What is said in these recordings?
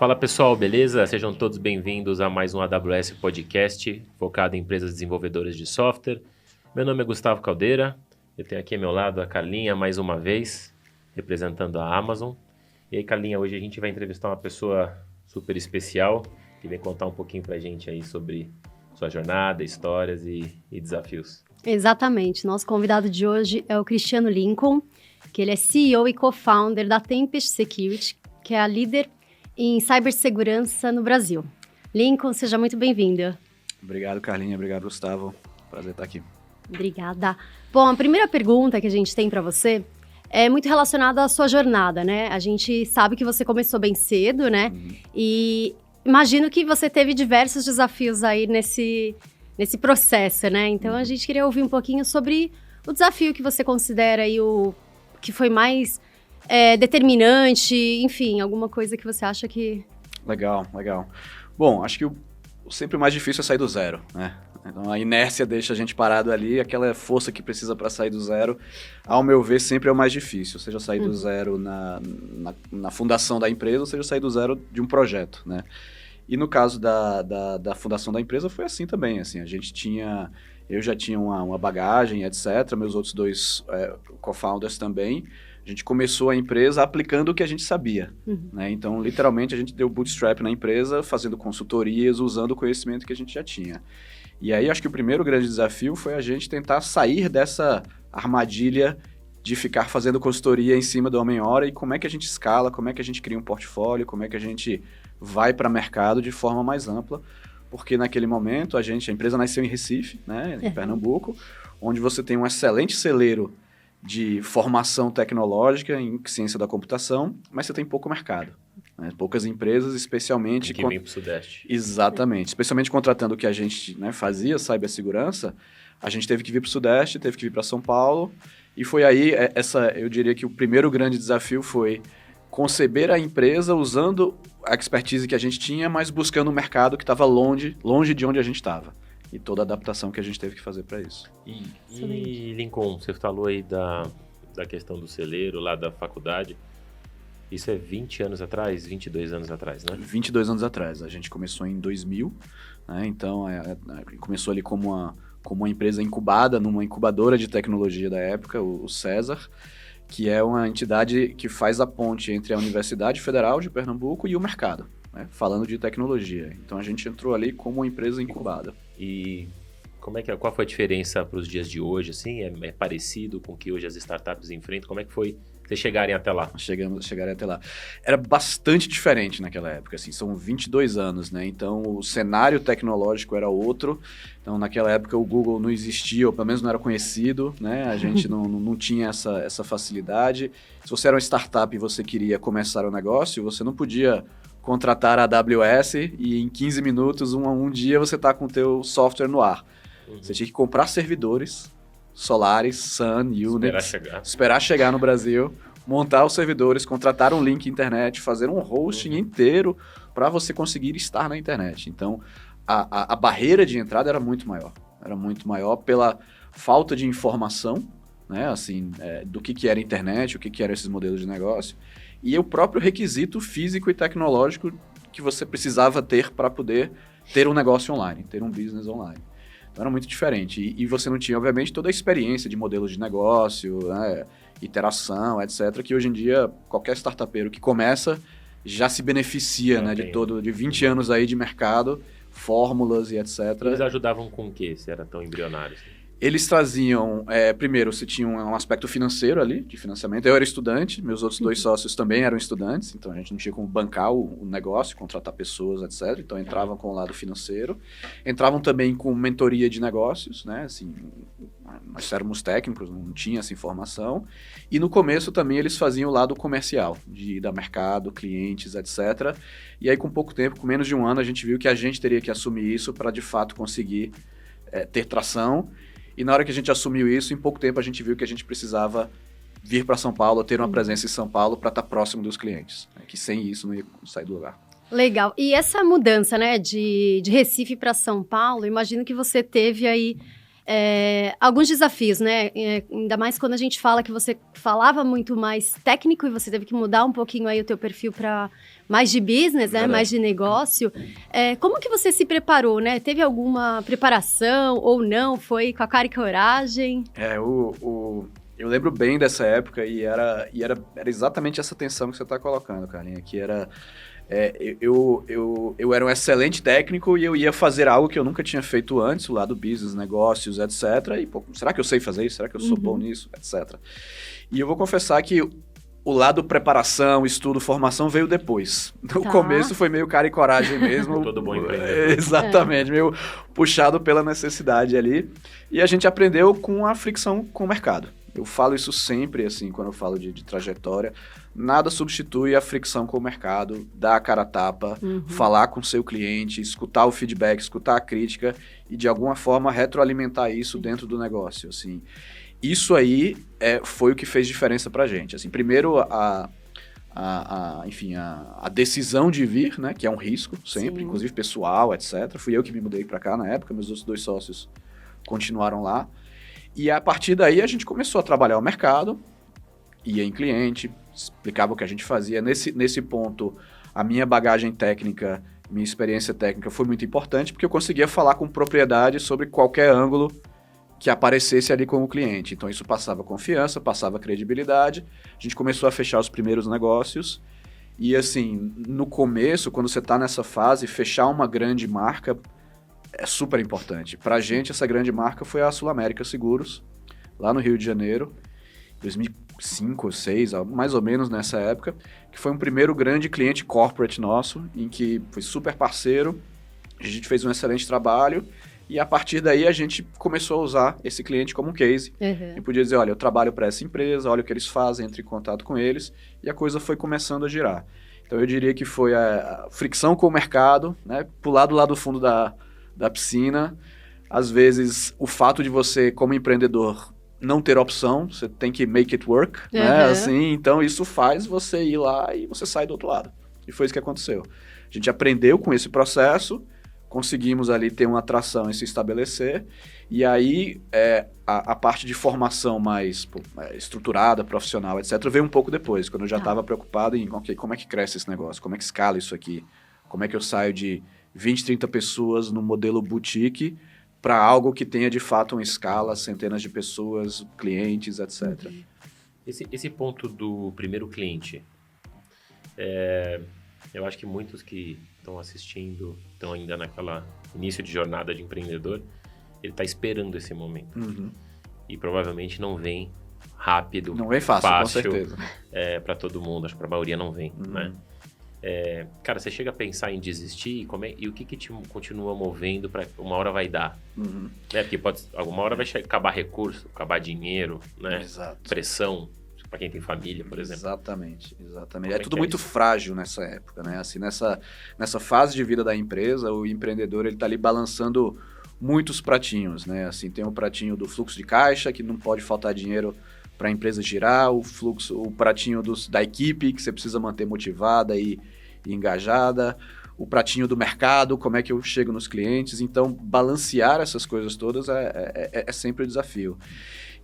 Fala pessoal, beleza? Sejam todos bem-vindos a mais um AWS Podcast, focado em empresas desenvolvedoras de software. Meu nome é Gustavo Caldeira, eu tenho aqui ao meu lado a Carlinha mais uma vez, representando a Amazon. E aí, Carlinha, hoje a gente vai entrevistar uma pessoa super especial, que vem contar um pouquinho pra gente aí sobre sua jornada, histórias e desafios. Exatamente. Nosso convidado de hoje é o Cristiano Lincoln, que ele é CEO e co-founder da Tempest Security, que é a líder em cibersegurança no Brasil. Lincoln, seja muito bem-vindo. Obrigado, Carlinha. Obrigado, Gustavo. Prazer estar aqui. Obrigada. Bom, a primeira pergunta que a gente tem para você é muito relacionada à sua jornada, né? A gente sabe que você começou bem cedo, né? E imagino que você teve diversos desafios aí nesse processo, né? Então, a gente queria ouvir um pouquinho sobre o desafio que você considera aí o que foi mais determinante, enfim, alguma coisa que você acha que... Legal. Bom, acho que sempre o mais difícil é sair do zero, né? Então, a inércia deixa a gente parado ali, aquela força que precisa para sair do zero, ao meu ver, sempre é o mais difícil, seja sair do zero na fundação da empresa, ou seja sair do zero de um projeto, né? E no caso da fundação da empresa foi assim também, assim, eu já tinha uma bagagem, etc., meus outros dois co-founders também. A gente começou a empresa aplicando o que a gente sabia, né? Então, literalmente, a gente deu bootstrap na empresa, fazendo consultorias, usando o conhecimento que a gente já tinha. E aí, acho que o primeiro grande desafio foi a gente tentar sair dessa armadilha de ficar fazendo consultoria em cima do homem-hora e como é que a gente escala, como é que a gente cria um portfólio, como é que a gente vai para o mercado de forma mais ampla, porque naquele momento a empresa nasceu em Recife, né, em Pernambuco, onde você tem um excelente celeiro de formação tecnológica em ciência da computação, mas você tem pouco mercado, né? Poucas empresas, especialmente... Que vem para o Sudeste. Exatamente. Especialmente contratando o que a gente, né, fazia, cibersegurança, a gente teve que vir para o Sudeste, teve que vir para São Paulo, e foi aí, eu diria que o primeiro grande desafio foi conceber a empresa usando a expertise que a gente tinha, mas buscando um mercado que estava longe de onde a gente estava. E toda a adaptação que a gente teve que fazer para isso. E Lincoln, você falou aí da questão do celeiro lá da faculdade. Isso é 20 anos atrás, 22 anos atrás, né? 22 anos atrás. A gente começou em 2000, né? Então, começou ali como uma empresa incubada, numa incubadora de tecnologia da época, o César, que é uma entidade que faz a ponte entre a Universidade Federal de Pernambuco e o mercado, né? Falando de tecnologia. Então, a gente entrou ali como uma empresa incubada. E qual foi a diferença para os dias de hoje, assim? É parecido com o que hoje as startups enfrentam? Como é que foi vocês chegarem até lá? Chegarem até lá. Era bastante diferente naquela época, assim, são 22 anos, né? Então, o cenário tecnológico era outro. Então, naquela época, o Google não existia, ou pelo menos não era conhecido, né? A gente não tinha essa facilidade. Se você era uma startup e você queria começar o negócio, você não podia contratar a AWS e em 15 minutos, um dia, você está com o teu software no ar. Você tinha que comprar servidores, Solaris, Sun, Unix, esperar chegar no Brasil, montar os servidores, contratar um link internet, fazer um hosting inteiro para você conseguir estar na internet. Então, a barreira de entrada era muito maior pela falta de informação, né, assim, do que era internet, o que eram esses modelos de negócio, e o próprio requisito físico e tecnológico que você precisava ter para poder ter um negócio online, ter um business online. Então, era muito diferente. E você não tinha, obviamente, toda a experiência de modelos de negócio, né, iteração, etc., que hoje em dia qualquer startupeiro que começa já se beneficia, né, de 20 anos aí de mercado, fórmulas e etc. Eles ajudavam com o quê, se era tão embrionário? Eles traziam, primeiro, você tinha um aspecto financeiro ali, de financiamento. Eu era estudante, meus outros dois sócios também eram estudantes, então a gente não tinha como bancar o negócio, contratar pessoas, etc. Então entravam com o lado financeiro. Entravam também com mentoria de negócios, né? Assim, nós éramos técnicos, não tinha essa informação. E no começo também eles faziam o lado comercial, de ir dar mercado, clientes, etc. E aí com pouco tempo, com menos de um ano, a gente viu que a gente teria que assumir isso para de fato conseguir ter tração. E na hora que a gente assumiu isso, em pouco tempo a gente viu que a gente precisava vir para São Paulo, ter uma presença em São Paulo para estar próximo dos clientes, né? Que sem isso não ia sair do lugar. Legal. E essa mudança, né, de Recife para São Paulo, imagino que você teve aí alguns desafios, né? Ainda mais quando a gente fala que você falava muito mais técnico e você teve que mudar um pouquinho aí o teu perfil para mais de business, né? Mais de negócio. Como que você se preparou, né? Teve alguma preparação ou não? Foi com a cara e coragem? Eu lembro bem dessa época e era exatamente essa tensão que você está colocando, Carlinha, que era... eu era um excelente técnico e eu ia fazer algo que eu nunca tinha feito antes, o lado business, negócios, etc. E, pô, será que eu sei fazer isso? Será que eu sou bom nisso? Etc. E eu vou confessar que o lado preparação, estudo, formação veio depois. No começo foi meio cara e coragem mesmo. Todo bom empreendedor. Exatamente, meio puxado pela necessidade ali. E a gente aprendeu com a fricção com o mercado. Eu falo isso sempre, assim, quando eu falo de trajetória. Nada substitui a fricção com o mercado, dar a cara a tapa, falar com o seu cliente, escutar o feedback, escutar a crítica e, de alguma forma, retroalimentar isso dentro do negócio, assim. Isso aí foi o que fez diferença pra gente. Assim, primeiro, enfim, a decisão de vir, né, que é um risco sempre, inclusive pessoal, etc. Fui eu que me mudei pra cá na época, meus outros 2 sócios continuaram lá. E a partir daí a gente começou a trabalhar o mercado, ia em cliente, explicava o que a gente fazia. Nesse ponto, a minha bagagem técnica, minha experiência técnica foi muito importante, porque eu conseguia falar com propriedade sobre qualquer ângulo que aparecesse ali com o cliente. Então isso passava confiança, passava credibilidade. A gente começou a fechar os primeiros negócios. E assim, no começo, quando você está nessa fase, fechar uma grande marca é super importante. Pra gente, essa grande marca foi a Sul América Seguros, lá no Rio de Janeiro, 2005 ou 2006, mais ou menos nessa época, que foi um primeiro grande cliente corporate nosso, em que foi super parceiro, a gente fez um excelente trabalho, e a partir daí a gente começou a usar esse cliente como um case. E podia dizer, olha, eu trabalho para essa empresa, olha o que eles fazem, entre em contato com eles, e a coisa foi começando a girar. Então eu diria que foi a fricção com o mercado, né, pular do lado do fundo da piscina. Às vezes, o fato de você, como empreendedor, não ter opção, você tem que make it work, né? Assim, então, isso faz você ir lá e você sai do outro lado. E foi isso que aconteceu. A gente aprendeu com esse processo, conseguimos ali ter uma atração e se estabelecer, e aí a parte de formação mais estruturada, profissional, etc., veio um pouco depois, quando eu já estava preocupado em, ok, como é que cresce esse negócio, como é que escala isso aqui, como é que eu saio de 20, 30 pessoas no modelo boutique para algo que tenha de fato uma escala, centenas de pessoas, clientes, etc. Esse ponto do primeiro cliente, eu acho que muitos que estão assistindo, estão ainda naquela início de jornada de empreendedor, ele está esperando esse momento. E provavelmente não vem rápido. Não vem fácil, com certeza. Para todo mundo, acho que para a maioria não vem, né? Cara, você chega a pensar em desistir e o que te continua movendo para uma hora vai dar? Porque alguma hora vai acabar recurso, acabar dinheiro, né? Exato. Pressão, para quem tem família, por exemplo. Exatamente. É tudo muito frágil nessa época, né? Assim, nessa fase de vida da empresa, o empreendedor ele tá ali balançando muitos pratinhos, né? Assim, tem o pratinho do fluxo de caixa, que não pode faltar dinheiro para a empresa girar, o pratinho da equipe, que você precisa manter motivada e engajada, o pratinho do mercado, como é que eu chego nos clientes. Então, balancear essas coisas todas é sempre um desafio.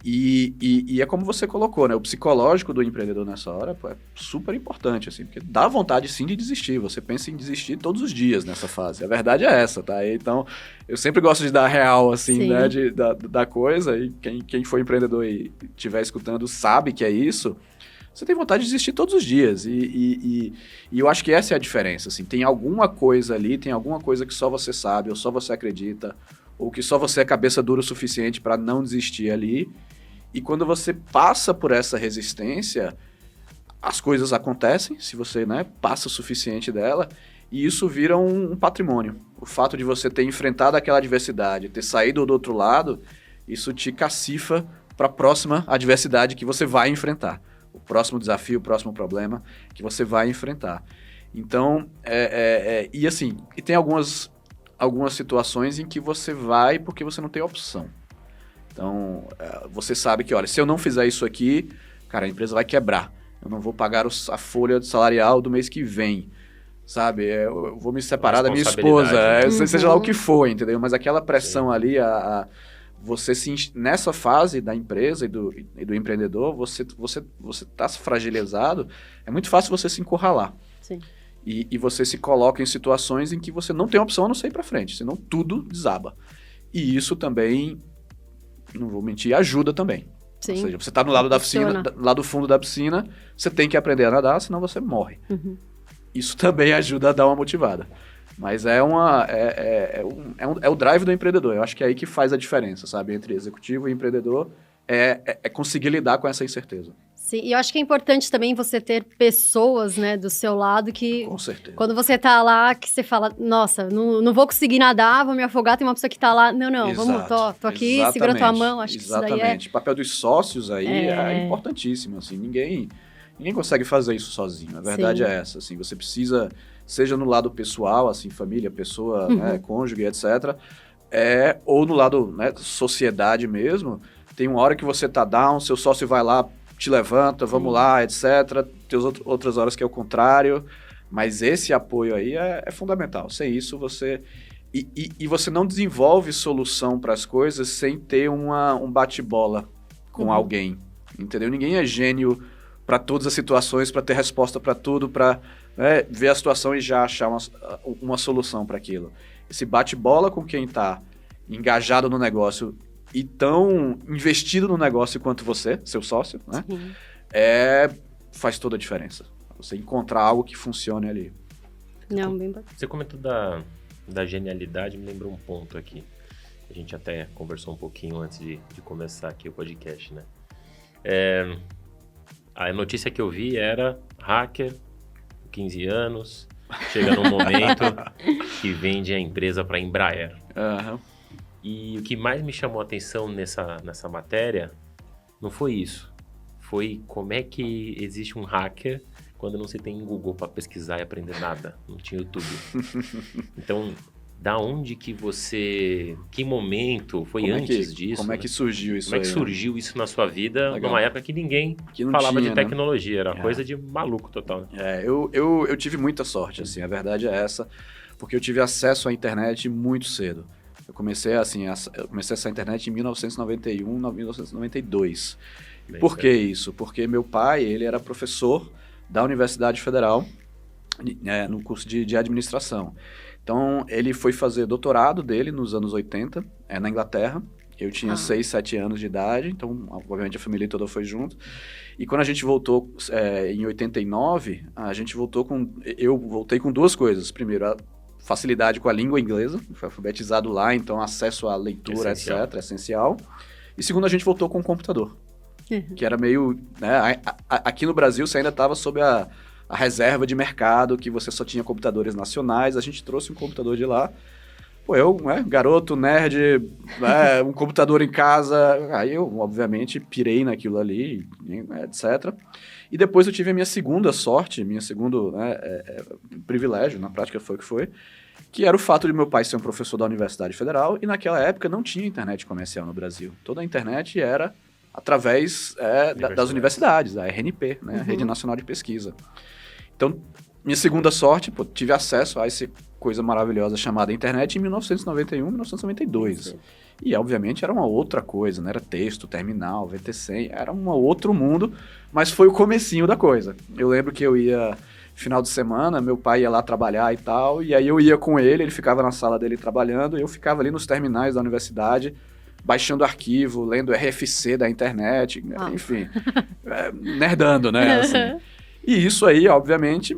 E é como você colocou, né? O psicológico do empreendedor nessa hora é super importante, assim, porque dá vontade sim de desistir. Você pensa em desistir todos os dias nessa fase. A verdade é essa, tá? Então, eu sempre gosto de dar real, assim, né? Da coisa. E quem for empreendedor e estiver escutando sabe que é isso. Você tem vontade de desistir todos os dias. E eu acho que essa é a diferença, assim. Tem alguma coisa ali, tem alguma coisa que só você sabe, ou só você acredita, ou que só você é cabeça dura o suficiente para não desistir ali. E quando você passa por essa resistência, as coisas acontecem, se você, né, passa o suficiente dela, e isso vira um patrimônio. O fato de você ter enfrentado aquela adversidade, ter saído do outro lado, isso te cacifa para a próxima adversidade que você vai enfrentar. O próximo desafio, o próximo problema que você vai enfrentar. Então, e assim, e tem algumas situações em que você vai porque você não tem opção. Então, você sabe que, olha, se eu não fizer isso aqui, cara, a empresa vai quebrar. Eu não vou pagar a folha salarial do mês que vem, sabe? Eu vou me separar da minha esposa, seja lá o que for, entendeu? Mas aquela pressão ali, nessa fase da empresa e do empreendedor, você está fragilizado, é muito fácil você se encurralar. Sim. E você se coloca em situações em que você não tem opção a não sair para frente, senão tudo desaba. E isso também, não vou mentir, ajuda também. Sim. Ou seja, você está no lado da piscina, lá do fundo da piscina, você tem que aprender a nadar, senão você morre. Uhum. Isso também ajuda a dar uma motivada. Mas é o drive do empreendedor. Eu acho que é aí que faz a diferença, sabe? Entre executivo e empreendedor, é conseguir lidar com essa incerteza. Sim, e eu acho que é importante também você ter pessoas, né, do seu lado que... Com certeza. Quando você tá lá, que você fala, nossa, não vou conseguir nadar, vou me afogar, tem uma pessoa que tá lá, não, vamos, tô aqui, segura tua mão, acho que isso daí é... O papel dos sócios aí é importantíssimo, assim, ninguém consegue fazer isso sozinho, a verdade é essa, assim, você precisa, seja no lado pessoal, assim, família, pessoa, né, cônjuge, etc., ou no lado, né, sociedade mesmo, tem uma hora que você tá down, seu sócio vai lá, te levanta, vamos lá, etc. Tem outras horas que é o contrário, mas esse apoio aí é fundamental. Sem isso, você... E você não desenvolve solução para as coisas sem ter um bate-bola com alguém, entendeu? Ninguém é gênio para todas as situações, para ter resposta para tudo, para ver a situação e já achar uma solução para aquilo. Esse bate-bola com quem está engajado no negócio e tão investido no negócio quanto você, seu sócio, né? Faz toda a diferença. Você encontrar algo que funcione ali. Não, bem bacana. Você comentou da genialidade, me lembrou um ponto aqui. A gente até conversou um pouquinho antes de começar aqui o podcast, né? A notícia que eu vi era hacker, 15 anos, chega num momento que vende a empresa para a Embraer. E o que mais me chamou a atenção nessa matéria não foi isso. Foi como é que existe um hacker quando não se tem Google para pesquisar e aprender nada. Não tinha YouTube. Então, da onde que você... Que momento foi antes disso? Como é que surgiu isso aí? Como é que surgiu isso na sua vida? Legal. Numa época que ninguém falava de tecnologia. Era coisa de maluco total. Eu tive muita sorte, assim. A verdade é essa. Porque eu tive acesso à internet muito cedo. Eu comecei essa internet em 1991, 1992. Por que isso? Porque meu pai, ele era professor da Universidade Federal, no curso de administração. Então, ele foi fazer doutorado dele nos anos 80, na Inglaterra. Eu tinha 6, 7 anos de idade, então, obviamente, a família toda foi junto. E quando a gente voltou em 89, eu voltei com duas coisas. Primeiro, a facilidade com a língua inglesa, foi alfabetizado lá, então acesso à leitura, etc., é essencial. E segundo, a gente voltou com um computador, que era meio... Né, aqui no Brasil, você ainda estava sob a reserva de mercado, que você só tinha computadores nacionais, a gente trouxe um computador de lá. Pô, eu, garoto, nerd, um computador em casa, aí eu, obviamente, pirei naquilo ali, etc., E depois eu tive a minha segunda sorte, privilégio, na prática foi o que foi, que era o fato de meu pai ser um professor da Universidade Federal e naquela época não tinha internet comercial no Brasil. Toda a internet era através das universidades, a RNP, né, a Rede Nacional de Pesquisa. Então, minha segunda sorte, tive acesso a essa coisa maravilhosa chamada internet em 1991, 1992. Sim. E, obviamente, era uma outra coisa, né? Era texto, terminal, VT100, era um outro mundo, mas foi o comecinho da coisa. Eu lembro que eu ia, final de semana, meu pai ia lá trabalhar e tal, e aí eu ia com ele ficava na sala dele trabalhando, e eu ficava ali nos terminais da universidade, baixando arquivo, lendo RFC da internet, enfim, nerdando, né? Assim. E isso aí, obviamente,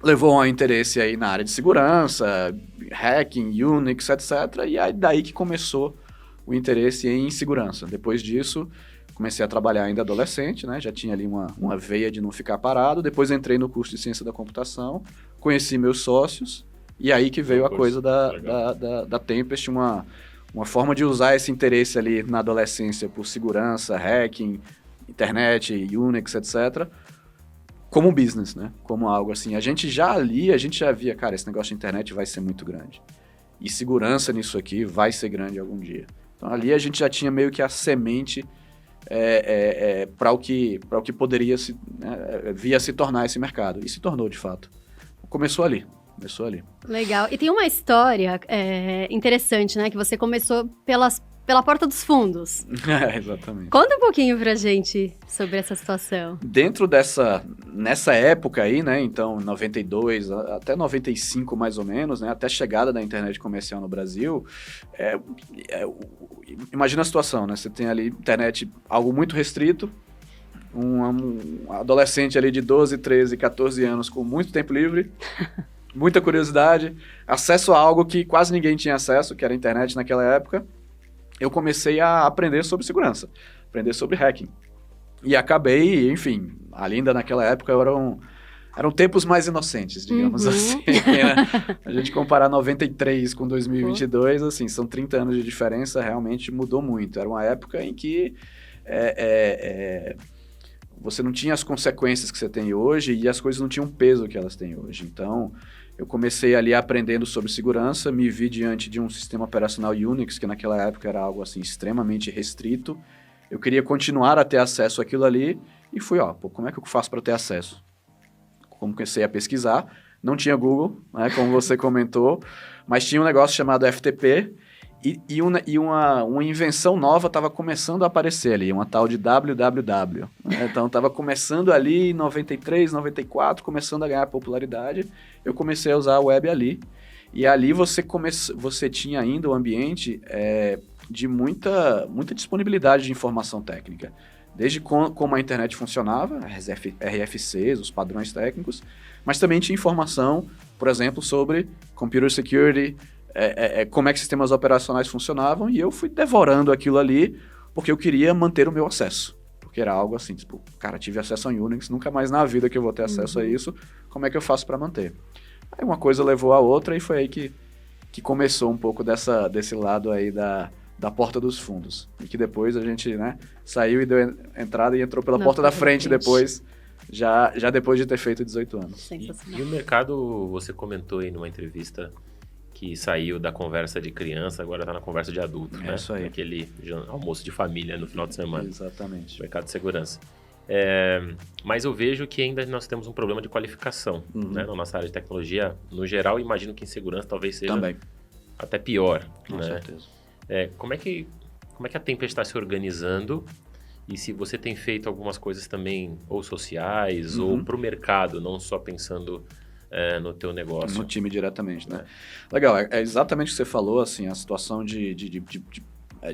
levou a um interesse aí na área de segurança, hacking, Unix, etc. E aí daí que começou o interesse em segurança. Depois disso, comecei a trabalhar ainda adolescente, né? Já tinha ali uma veia de não ficar parado. Depois entrei no curso de ciência da computação, conheci meus sócios, e aí que veio a coisa da Tempest, uma forma de usar esse interesse ali na adolescência por segurança, hacking, internet, Unix, etc., como business, né? Como algo assim. A gente já via, cara, esse negócio de internet vai ser muito grande. E segurança nisso aqui vai ser grande algum dia. Então ali a gente já tinha meio que a semente para o que poderia via se tornar esse mercado. E se tornou, de fato. Começou ali. Legal. E tem uma história interessante, né? Que você começou pela porta dos fundos. Exatamente. Conta um pouquinho pra gente sobre essa situação. Nessa época aí, né, então 92 até 95 mais ou menos, né, até a chegada da internet comercial no Brasil, imagina a situação, né, você tem ali internet, algo muito restrito, um adolescente ali de 12, 13, 14 anos com muito tempo livre, muita curiosidade, acesso a algo que quase ninguém tinha acesso, que era a internet naquela época. Eu comecei a aprender sobre segurança, aprender sobre hacking. E acabei, enfim, ainda naquela época eram tempos mais inocentes, digamos assim. Né? A gente comparar 93 com 2022, assim, são 30 anos de diferença, realmente mudou muito. Era uma época em que você não tinha as consequências que você tem hoje e as coisas não tinham o peso que elas têm hoje. Então, eu comecei ali aprendendo sobre segurança, me vi diante de um sistema operacional Unix, que naquela época era algo assim extremamente restrito. Eu queria continuar a ter acesso àquilo ali e fui, como é que eu faço para ter acesso? Comecei a pesquisar, não tinha Google, né, como você comentou, mas tinha um negócio chamado FTP e uma invenção nova estava começando a aparecer ali, uma tal de www. Né? Então, estava começando ali em 93, 94, começando a ganhar popularidade. Eu comecei a usar a web ali. E ali você tinha ainda um ambiente de muita disponibilidade de informação técnica. Desde como a internet funcionava, as RFCs, os padrões técnicos, mas também tinha informação, por exemplo, sobre computer security, como é que sistemas operacionais funcionavam, e eu fui devorando aquilo ali porque eu queria manter o meu acesso. Porque era algo assim, tipo, cara, tive acesso a Unix, nunca mais na vida que eu vou ter acesso a isso, como é que eu faço para manter? Aí uma coisa levou a outra e foi aí que começou um pouco desse lado aí da porta dos fundos. E que depois a gente, né, saiu e deu entrada e entrou pela porta da frente depois, já depois de ter feito 18 anos. E o mercado, você comentou aí numa entrevista que saiu da conversa de criança, agora está na conversa de adulto, né? Isso aí. Aquele almoço de família no final de semana. Exatamente. Mercado de segurança. Mas eu vejo que ainda nós temos um problema de qualificação, né? Na nossa área de tecnologia, no geral, imagino que em segurança talvez seja também até pior. Com né? certeza. Como é que a Tempest está se organizando e se você tem feito algumas coisas também ou sociais ou para o mercado, não só pensando no teu negócio? No time diretamente, né? Legal, é exatamente o que você falou, assim, a situação de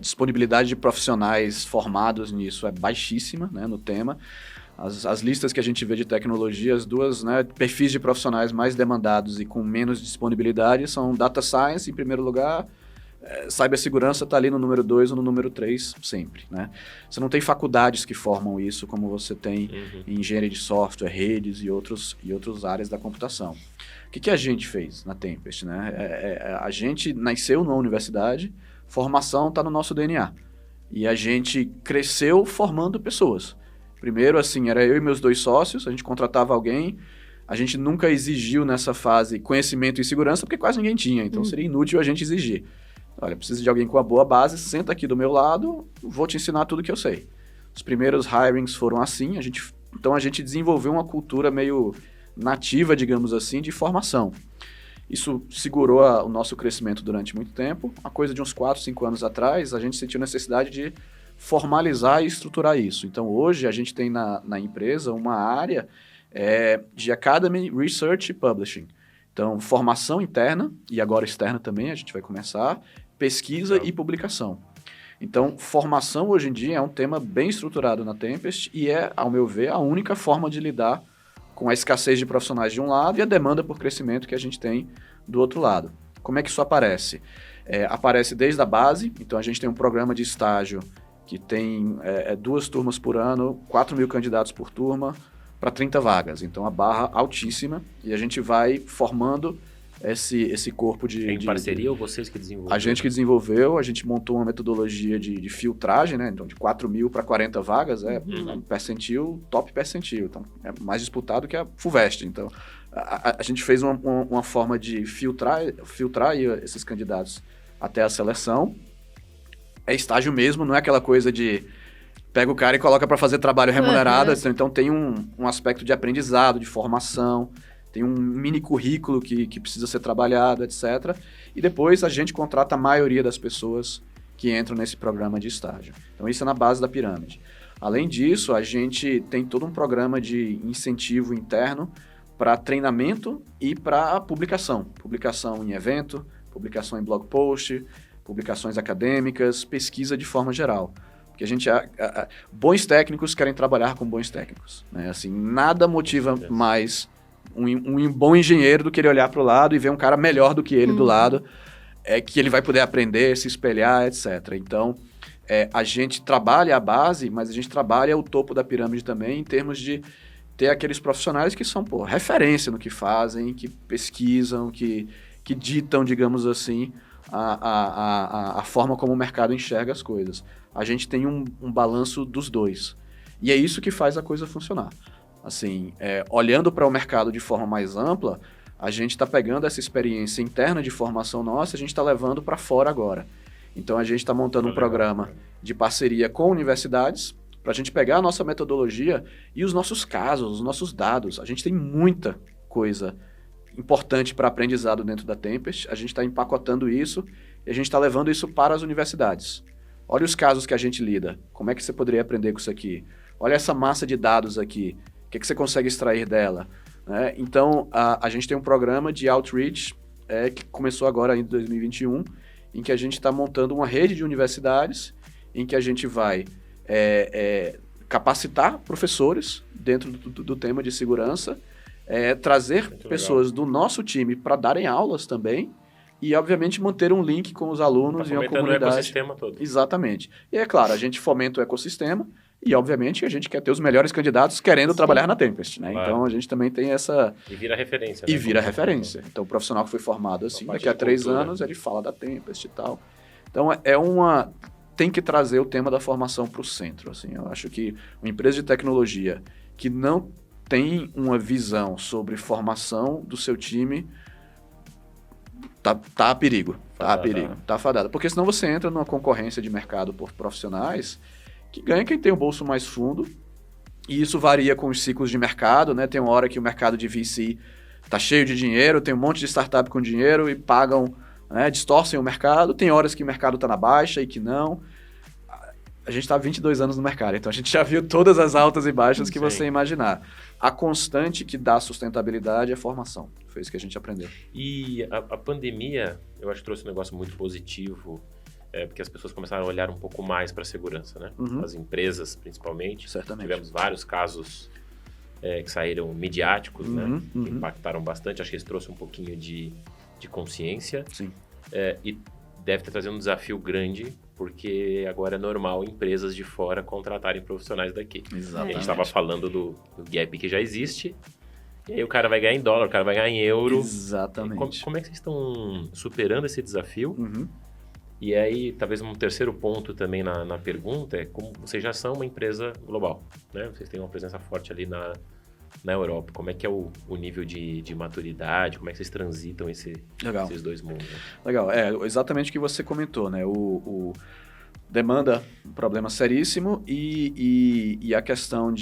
disponibilidade de profissionais formados nisso é baixíssima, né, no tema. As listas que a gente vê de tecnologia, as duas, né, perfis de profissionais mais demandados e com menos disponibilidade são Data Science, em primeiro lugar, cibersegurança está ali no número 2 ou no número 3 sempre, né? Você não tem faculdades que formam isso como você tem em engenharia de software, redes e outras áreas da computação. O que a gente fez na Tempest, né? A gente nasceu numa universidade, formação está no nosso DNA. E a gente cresceu formando pessoas. Primeiro, assim, era eu e meus 2 sócios, a gente contratava alguém, a gente nunca exigiu nessa fase conhecimento e segurança, porque quase ninguém tinha, então seria inútil a gente exigir. Olha, preciso de alguém com uma boa base, senta aqui do meu lado, vou te ensinar tudo que eu sei. Os primeiros hirings foram assim, então a gente desenvolveu uma cultura meio nativa, digamos assim, de formação. Isso segurou o nosso crescimento durante muito tempo. A coisa de uns 4, 5 anos atrás, a gente sentiu necessidade de formalizar e estruturar isso. Então, hoje, a gente tem na empresa uma área de Academy, Research e Publishing. Então, formação interna, e agora externa também, a gente vai começar, pesquisa e publicação. Então, formação hoje em dia é um tema bem estruturado na Tempest e ao meu ver, a única forma de lidar com a escassez de profissionais de um lado e a demanda por crescimento que a gente tem do outro lado. Como é que isso aparece? Aparece desde a base, então a gente tem um programa de estágio que tem 2 turmas por ano, 4.000 candidatos por turma, para 30 vagas. Então, a barra altíssima e a gente vai formando esse corpo de... Em parceria ou vocês que desenvolveram? A gente que desenvolveu, a gente montou uma metodologia de filtragem, né? Então, de 4.000 para 40 vagas, um percentil, top percentil. Então, é mais disputado que a FUVEST. Então, a gente fez uma forma de filtrar esses candidatos até a seleção. É estágio mesmo, não é aquela coisa de... Pega o cara e coloca para fazer trabalho remunerado. Então, tem um aspecto de aprendizado, de formação... Tem um mini currículo que precisa ser trabalhado, etc. E depois a gente contrata a maioria das pessoas que entram nesse programa de estágio. Então, isso é na base da pirâmide. Além disso, a gente tem todo um programa de incentivo interno para treinamento e para publicação. Publicação em evento, publicação em blog post, publicações acadêmicas, pesquisa de forma geral. Porque a gente... bons técnicos querem trabalhar com bons técnicos, né? Assim, nada motiva mais um bom engenheiro do que ele olhar para o lado e ver um cara melhor do que ele do lado, que ele vai poder aprender, se espelhar, etc. Então, a gente trabalha a base, mas a gente trabalha o topo da pirâmide também em termos de ter aqueles profissionais que são referência no que fazem, que pesquisam, que ditam, digamos assim, a forma como o mercado enxerga as coisas. A gente tem um balanço dos dois. E é isso que faz a coisa funcionar. Assim, olhando para o mercado de forma mais ampla, a gente está pegando essa experiência interna de formação nossa, a gente está levando para fora agora. Então, a gente está montando um programa de parceria com universidades para a gente pegar a nossa metodologia e os nossos casos, os nossos dados. A gente tem muita coisa importante para aprendizado dentro da Tempest. A gente está empacotando isso e a gente está levando isso para as universidades. Olha os casos que a gente lida. Como é que você poderia aprender com isso aqui? Olha essa massa de dados aqui. O que você consegue extrair dela? Então, a gente tem um programa de outreach que começou agora em 2021, em que a gente está montando uma rede de universidades, em que a gente vai capacitar professores dentro do tema de segurança, trazer pessoas do nosso time para darem aulas também, e, obviamente, manter um link com os alunos e uma comunidade. O ecossistema todo. Exatamente. E, é claro, a gente fomenta o ecossistema e, obviamente, a gente quer ter os melhores candidatos querendo trabalhar na Tempest, né? Claro. Então, a gente também tem essa... E vira referência. E vira referência. Então, o profissional que foi formado assim, daqui a 3 anos, ele fala da Tempest e tal. Então, tem que trazer o tema da formação para o centro. Assim. Eu acho que uma empresa de tecnologia que não tem uma visão sobre formação do seu time... Tá a perigo, tá fadada. Porque senão você entra numa concorrência de mercado por profissionais que ganha quem tem o bolso mais fundo, e isso varia com os ciclos de mercado, né? Tem uma hora que o mercado de VC tá cheio de dinheiro, tem um monte de startup com dinheiro e pagam, né? Distorcem o mercado, tem horas que o mercado tá na baixa e que não. A gente tá há 22 anos no mercado, então a gente já viu todas as altas e baixas que você imaginar. A constante que dá sustentabilidade é formação. Foi isso que a gente aprendeu. E a pandemia, eu acho que trouxe um negócio muito positivo, porque as pessoas começaram a olhar um pouco mais para a segurança, né? As empresas, principalmente. Certamente. Tivemos vários casos que saíram midiáticos, né? Que impactaram bastante. Acho que isso trouxe um pouquinho de consciência. Sim. E deve ter trazido um desafio grande, porque agora é normal empresas de fora contratarem profissionais daqui. Exatamente. A gente estava falando do gap que já existe, e aí o cara vai ganhar em dólar, o cara vai ganhar em euro. Exatamente. Como é que vocês estão superando esse desafio? E aí, talvez um terceiro ponto também na pergunta é como vocês já são uma empresa global, né? Vocês têm uma presença forte ali na Europa. Como é que é o nível de maturidade? Como é que vocês transitam esses dois mundos? Né? Legal. Exatamente o que você comentou, né? O demanda um problema seríssimo e a questão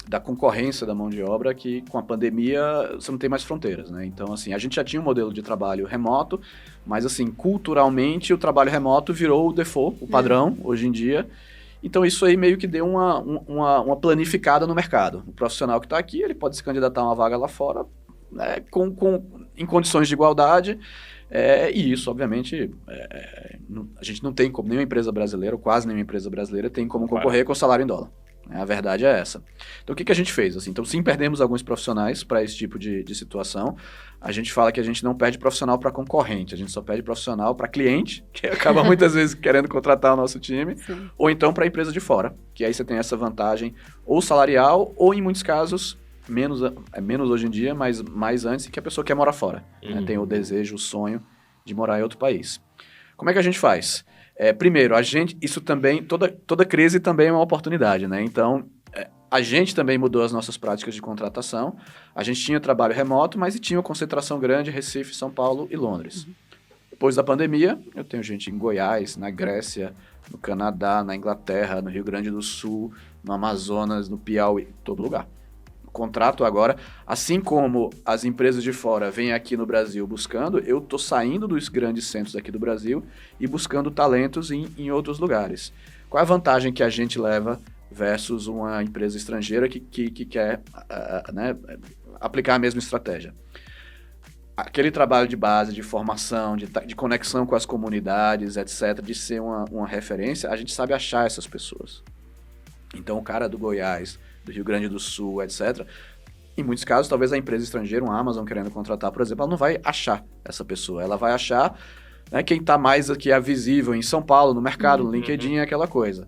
da concorrência da mão de obra, que com a pandemia você não tem mais fronteiras, né? Então, assim, a gente já tinha um modelo de trabalho remoto, mas, assim, culturalmente o trabalho remoto virou o default, o padrão, hoje em dia. Então, isso aí meio que deu uma planificada no mercado. O profissional que está aqui, ele pode se candidatar a uma vaga lá fora, né, em condições de igualdade, e isso, obviamente, a gente não tem como, nenhuma empresa brasileira, ou quase nenhuma empresa brasileira, tem como concorrer com o salário em dólar. A verdade é essa. Então, o que a gente fez? Assim, então, sim, perdemos alguns profissionais para esse tipo de situação. A gente fala que a gente não perde profissional para concorrente, a gente só perde profissional para cliente, que acaba muitas vezes querendo contratar o nosso time, sim, ou então para a empresa de fora, que aí você tem essa vantagem ou salarial, ou em muitos casos, menos hoje em dia, mas mais antes, que a pessoa quer morar fora. Né? Tem o desejo, o sonho de morar em outro país. Como é que a gente faz? Primeiro, isso também, toda crise também é uma oportunidade, né? Então, a gente também mudou as nossas práticas de contratação. A gente tinha trabalho remoto, mas tinha uma concentração grande em Recife, São Paulo e Londres. Depois da pandemia, eu tenho gente em Goiás, na Grécia, no Canadá, na Inglaterra, no Rio Grande do Sul, no Amazonas, no Piauí, todo lugar. contrato agora, assim como as empresas de fora vêm aqui no Brasil buscando, eu estou saindo dos grandes centros aqui do Brasil e buscando talentos em outros lugares. Qual é a vantagem que a gente leva versus uma empresa estrangeira que quer né, aplicar a mesma estratégia? Aquele trabalho de base, de formação, de conexão com as comunidades, etc., de ser uma referência, a gente sabe achar essas pessoas. Então, o cara do Goiás, do Rio Grande do Sul, etc., em muitos casos, talvez a empresa estrangeira, uma Amazon querendo contratar, por exemplo, ela não vai achar essa pessoa. Ela vai achar, né, quem está mais aqui visível em São Paulo, no mercado, no LinkedIn, aquela coisa.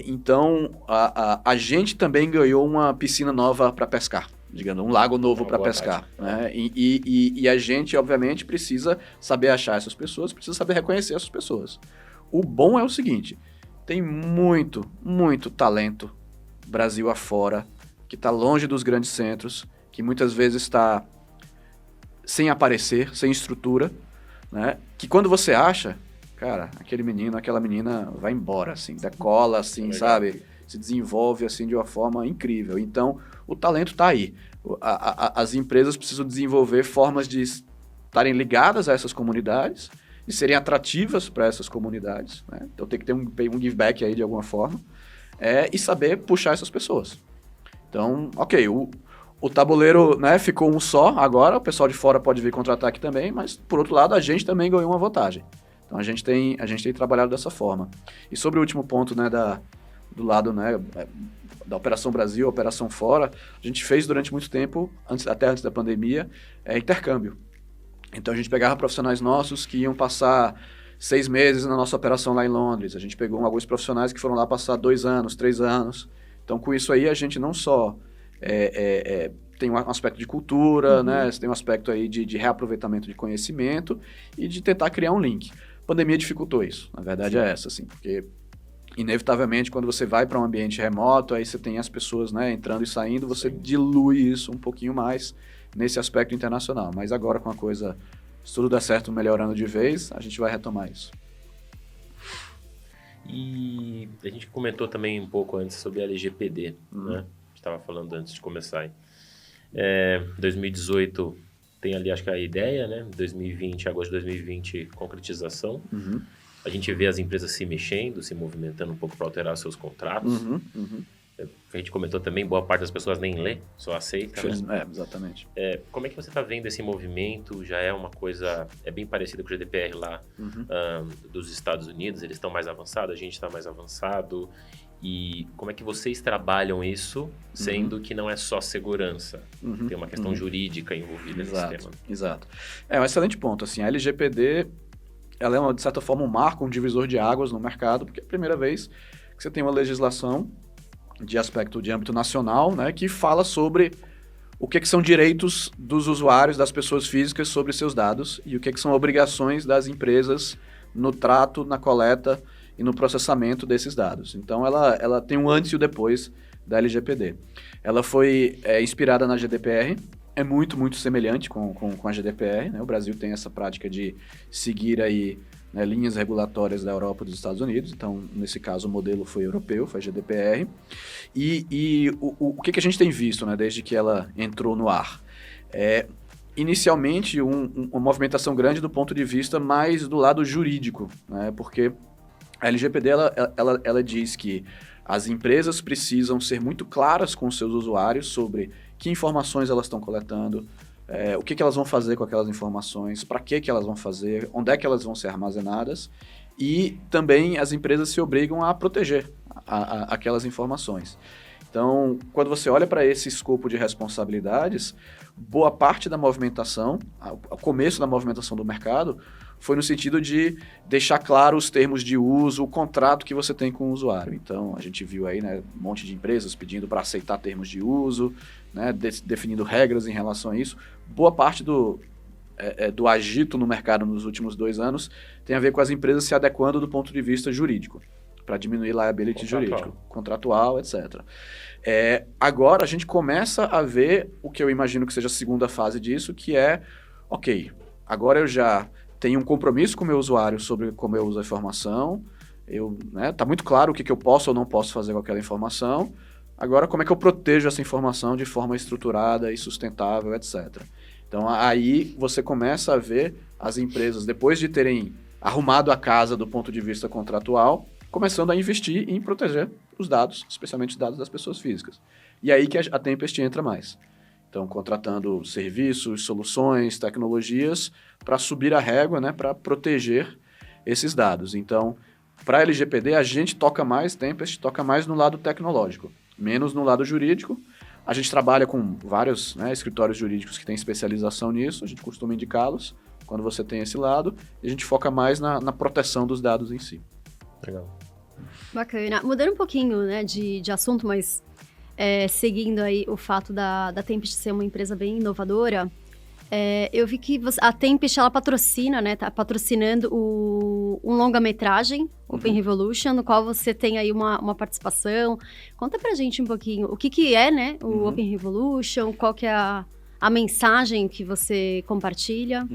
Então, a gente também ganhou uma piscina nova para pescar. Digamos, um lago novo para pescar. Né? E a gente, obviamente, precisa saber achar essas pessoas, precisa saber reconhecer essas pessoas. O bom é o seguinte, tem muito, muito talento Brasil afora, que está longe dos grandes centros, que muitas vezes está sem aparecer, sem estrutura, né? Que quando você acha, cara, aquele menino, aquela menina vai embora, assim, decola, assim, sabe? Se desenvolve, assim, de uma forma incrível. Então, o talento está aí. As empresas precisam desenvolver formas de estarem ligadas a essas comunidades e serem atrativas para essas comunidades, né? Então, tem que ter um give back aí de alguma forma e saber puxar essas pessoas. Então, ok, o tabuleiro, né, ficou um só agora, o pessoal de fora pode vir contratar aqui também, mas, por outro lado, a gente também ganhou uma vantagem. Então, a gente tem trabalhado dessa forma. E sobre o último ponto, né, do lado, né, da Operação Brasil, Operação Fora, a gente fez durante muito tempo, até antes da pandemia, intercâmbio. Então, a gente pegava profissionais nossos que iam passar 6 meses na nossa operação lá em Londres. A gente pegou alguns profissionais que foram lá passar 2 anos, 3 anos. Então, com isso aí, a gente não só tem um aspecto de cultura, né, tem um aspecto aí de reaproveitamento de conhecimento e de tentar criar um link. A pandemia dificultou isso, na verdade é essa, assim, porque inevitavelmente, quando você vai para um ambiente remoto, aí você tem as pessoas, né, entrando e saindo, você dilui isso um pouquinho mais nesse aspecto internacional. Mas agora, com a coisa, se tudo der certo, melhorando de vez, a gente vai retomar isso. E a gente comentou também um pouco antes sobre a LGPD, né? A gente estava falando antes de começar. 2018 tem ali, acho que a ideia, né? 2020, agosto de 2020, concretização. A gente vê as empresas se mexendo, se movimentando um pouco para alterar seus contratos. A gente comentou também, boa parte das pessoas nem lê, só aceita. Né? Exatamente. Como é que você está vendo esse movimento? Já é uma coisa, bem parecida com o GDPR lá dos Estados Unidos, eles estão mais avançados, a gente está mais avançado. E como é que vocês trabalham isso, sendo que não é só segurança? Tem uma questão jurídica envolvida nesse tema. Exato. É um excelente ponto. Assim, a LGPD, ela é, de certa forma, um marco, um divisor de águas no mercado, porque é a primeira vez que você tem uma legislação de aspecto de âmbito nacional, né, que fala sobre o que são direitos dos usuários, das pessoas físicas sobre seus dados e o que são obrigações das empresas no trato, na coleta e no processamento desses dados. Então, ela tem um antes e o depois da LGPD. Ela foi inspirada na GDPR, é muito, muito semelhante com a GDPR, né? O Brasil tem essa prática de seguir aí, né, linhas regulatórias da Europa e dos Estados Unidos. Então, nesse caso, o modelo foi europeu, foi a GDPR. E o que a gente tem visto, né, desde que ela entrou no ar? Inicialmente, uma movimentação grande do ponto de vista mais do lado jurídico, né, porque a LGPD ela diz que as empresas precisam ser muito claras com os seus usuários sobre que informações elas estão coletando, o que elas vão fazer com aquelas informações, para que elas vão fazer, onde é que elas vão ser armazenadas, e também as empresas se obrigam a proteger aquelas informações. Então, quando você olha para esse escopo de responsabilidades, boa parte da movimentação, o começo da movimentação do mercado, foi no sentido de deixar claro os termos de uso, o contrato que você tem com o usuário. Então, a gente viu aí, né, um monte de empresas pedindo para aceitar termos de uso, né, definindo regras em relação a isso. Boa parte do agito no mercado nos últimos 2 anos tem a ver com as empresas se adequando do ponto de vista jurídico, para diminuir liability jurídico, contratual, etc. Agora, a gente começa a ver o que eu imagino que seja a segunda fase disso, que é, ok, agora eu já tenho um compromisso com o meu usuário sobre como eu uso a informação, tá muito claro o que eu posso ou não posso fazer com aquela informação, Agora, como é que eu protejo essa informação de forma estruturada e sustentável, etc. Então, aí você começa a ver as empresas, depois de terem arrumado a casa do ponto de vista contratual, começando a investir em proteger os dados, especialmente os dados das pessoas físicas. E aí que a Tempest entra mais. Então, contratando serviços, soluções, tecnologias para subir a régua, né, para proteger esses dados. Então, para a LGPD, a gente toca mais, Tempest toca mais no lado tecnológico, menos no lado jurídico. A gente trabalha com vários, né, escritórios jurídicos que têm especialização nisso, a gente costuma indicá-los quando você tem esse lado, e a gente foca mais na proteção dos dados em si. Legal. Bacana. Mudando um pouquinho, né, de assunto, mas seguindo aí o fato da Tempest ser uma empresa bem inovadora, eu vi que a Tempest, ela patrocina, né, tá patrocinando um longa-metragem, Open Revolution, no qual você tem aí uma participação. Conta pra gente um pouquinho o que é, né, o Open Revolution, qual que é a mensagem que você compartilha.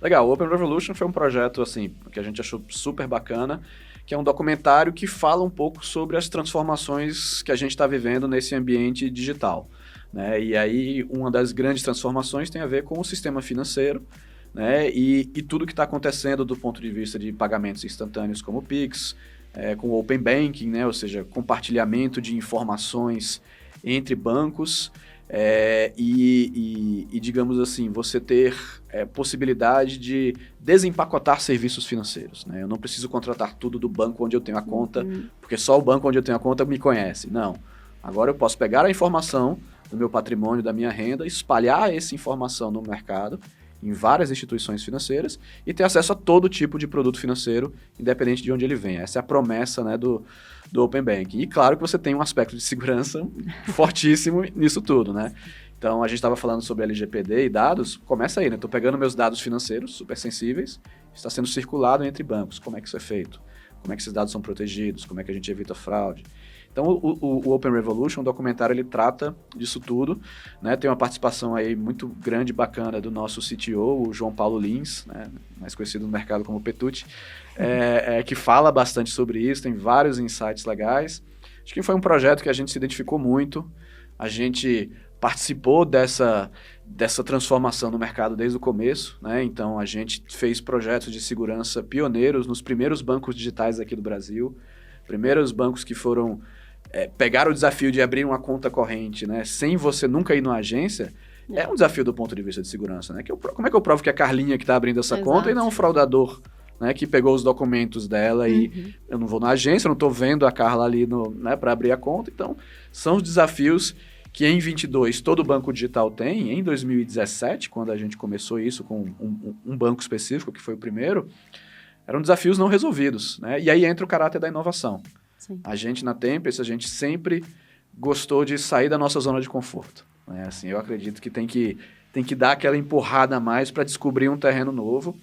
Legal, o Open Revolution foi um projeto, assim, que a gente achou super bacana, que é um documentário que fala um pouco sobre as transformações que a gente está vivendo nesse ambiente digital, né? E aí, uma das grandes transformações tem a ver com o sistema financeiro, né? E tudo que está acontecendo do ponto de vista de pagamentos instantâneos como o Pix, com o Open Banking, né? Ou seja, compartilhamento de informações entre bancos, digamos assim, você ter possibilidade de desempacotar serviços financeiros, né? Eu não preciso contratar tudo do banco onde eu tenho a conta, porque só o banco onde eu tenho a conta me conhece. Não. Agora eu posso pegar a informação do meu patrimônio, da minha renda, espalhar essa informação no mercado, em várias instituições financeiras, e ter acesso a todo tipo de produto financeiro, independente de onde ele venha. Essa é a promessa, né, do Open Banking. E claro que você tem um aspecto de segurança fortíssimo nisso tudo, né? Então, a gente estava falando sobre LGPD e dados, começa aí, né? Estou pegando meus dados financeiros, super sensíveis, está sendo circulado entre bancos. Como é que isso é feito? Como é que esses dados são protegidos? Como é que a gente evita fraude? Então, o Open Revolution, o documentário, ele trata disso tudo, né? Tem uma participação aí muito grande e bacana do nosso CTO, o João Paulo Lins, né? Mais conhecido no mercado como Petucci, que fala bastante sobre isso, tem vários insights legais. Acho que foi um projeto que a gente se identificou muito, a gente participou dessa transformação no mercado desde o começo, né? Então, a gente fez projetos de segurança pioneiros nos primeiros bancos digitais aqui do Brasil, primeiros bancos que foram pegaram o desafio de abrir uma conta corrente, né, sem você nunca ir numa agência, é um desafio do ponto de vista de segurança, né? Como é que eu provo que é a Carlinha que está abrindo essa conta e não um fraudador, né, que pegou os documentos dela e eu não vou na agência, eu não estou vendo a Carla ali né, para abrir a conta. Então, são os desafios que em 22 todo banco digital tem. Em 2017, quando a gente começou isso com um banco específico, que foi o primeiro, eram desafios não resolvidos, né? E aí entra o caráter da inovação. Sim. A gente na Tempest, a gente sempre gostou de sair da nossa zona de conforto, né? Assim, eu acredito que tem que dar aquela empurrada a mais para descobrir um terreno novo.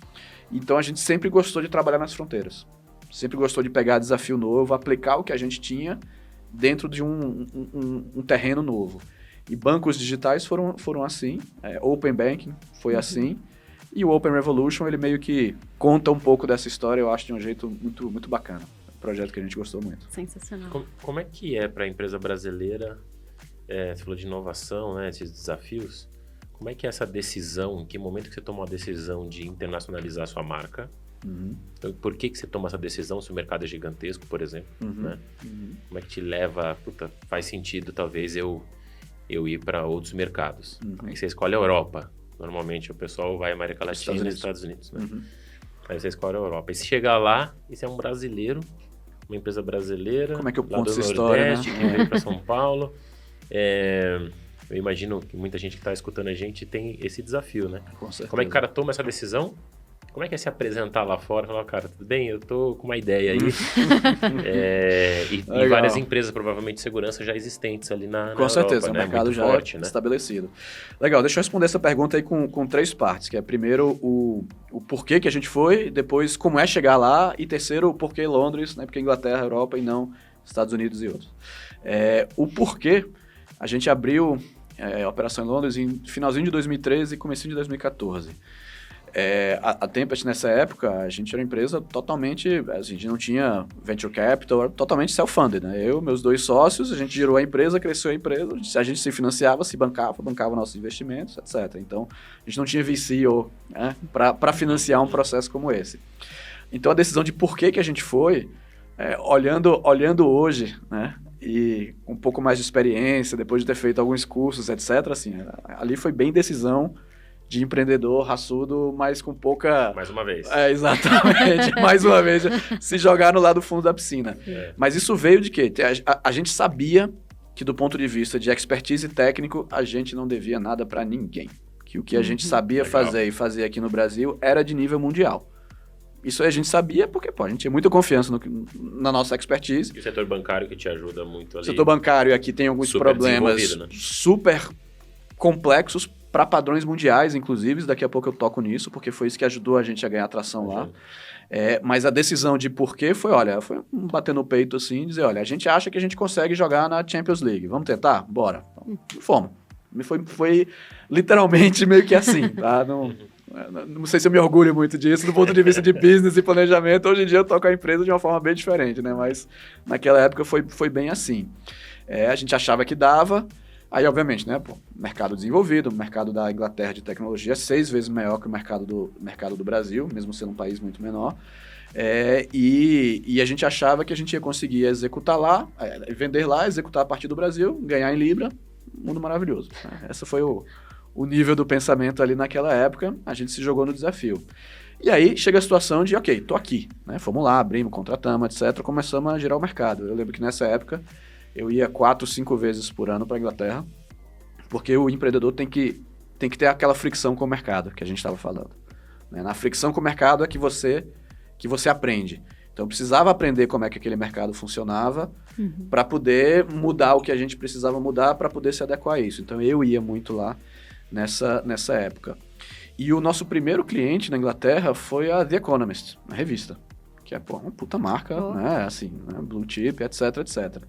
Então, a gente sempre gostou de trabalhar nas fronteiras. Sempre gostou de pegar desafio novo, aplicar o que a gente tinha dentro de um terreno novo. E bancos digitais foram assim, Open Banking foi assim, e o Open Revolution, ele meio que conta um pouco dessa história, eu acho, de um jeito muito, muito bacana. Um projeto que a gente gostou muito. Sensacional. Como é que é para a empresa brasileira, você falou de inovação, né, esses desafios, como é que é essa decisão, em que momento que você toma a decisão de internacionalizar a sua marca? Então, por que você toma essa decisão se o mercado é gigantesco, por exemplo? Né? Como é que te leva, faz sentido talvez eu ir para outros mercados? Aí você escolhe a Europa. Normalmente o pessoal vai à América Latina e Estados Unidos. Né? Aí você escolhe a Europa. E se chegar lá, e você é um brasileiro, uma empresa brasileira, como é que eu conto essa história, né? Que veio para São Paulo. Eu imagino que muita gente que está escutando a gente tem esse desafio, né? Com certeza. Como é que o cara toma essa decisão? Como é que é se apresentar lá fora e falar, cara, tudo bem, eu tô com uma ideia aí. E várias empresas, provavelmente, de segurança já existentes ali na Europa. Com certeza, né? o mercado muito já forte, é né? estabelecido. Legal, deixa eu responder essa pergunta aí com 3 partes, que é primeiro o porquê que a gente foi, depois como é chegar lá, e terceiro o porquê Londres, né? Porque Inglaterra, Europa e não Estados Unidos e outros. O porquê, a gente abriu a operação em Londres em finalzinho de 2013 e comecinho de 2014. A Tempest, nessa época, a gente era uma empresa totalmente... A gente não tinha venture capital, era totalmente self-funded, né? Eu, meus 2 sócios, a gente girou a empresa, cresceu a empresa, a gente se financiava, se bancava nossos investimentos, etc. Então, a gente não tinha VC né, para financiar um processo como esse. Então, a decisão de por que a gente foi, olhando hoje, né? E com um pouco mais de experiência, depois de ter feito alguns cursos, etc. Assim, ali foi bem decisão de empreendedor raçudo, mas com pouca... Mais uma vez. Exatamente. Mais uma vez, se jogar no lado fundo da piscina. Mas isso veio de quê? A gente sabia que, do ponto de vista de expertise técnico, a gente não devia nada para ninguém. Que o que a gente sabia fazer e fazer aqui no Brasil era de nível mundial. Isso aí a gente sabia porque, a gente tinha muita confiança na nossa expertise. E o setor bancário que te ajuda muito ali. O setor bancário aqui tem alguns problemas, né, super complexos para padrões mundiais, inclusive. Daqui a pouco eu toco nisso, porque foi isso que ajudou a gente a ganhar atração lá. Mas a decisão de porquê foi bater no peito assim e dizer, a gente acha que a gente consegue jogar na Champions League. Vamos tentar? Bora. Então, fomos. Foi literalmente meio que assim, tá? Não sei se eu me orgulho muito disso, do ponto de vista de business e planejamento. Hoje em dia eu toco a empresa de uma forma bem diferente, né? Mas naquela época foi bem assim. A gente achava que dava, aí obviamente, né? Mercado desenvolvido, o mercado da Inglaterra de tecnologia é 6 vezes maior que o mercado do Brasil, mesmo sendo um país muito menor. E a gente achava que a gente ia conseguir executar lá, vender lá, executar a partir do Brasil, ganhar em Libra, mundo maravilhoso. Esse foi o nível do pensamento ali naquela época, a gente se jogou no desafio. E aí chega a situação de, tô aqui, né? Fomos lá, abrimos, contratamos, etc. Começamos a girar o mercado. Eu lembro que nessa época eu ia 4, 5 vezes por ano para a Inglaterra, porque o empreendedor tem que ter aquela fricção com o mercado que a gente estava falando. Né? Na fricção com o mercado é que você aprende. Então, eu precisava aprender como é que aquele mercado funcionava para poder mudar o que a gente precisava mudar para poder se adequar a isso. Então, eu ia muito lá nessa época. E o nosso primeiro cliente na Inglaterra foi a The Economist, a revista, que é uma puta marca, né? Assim, né? Blue chip, etc, etc.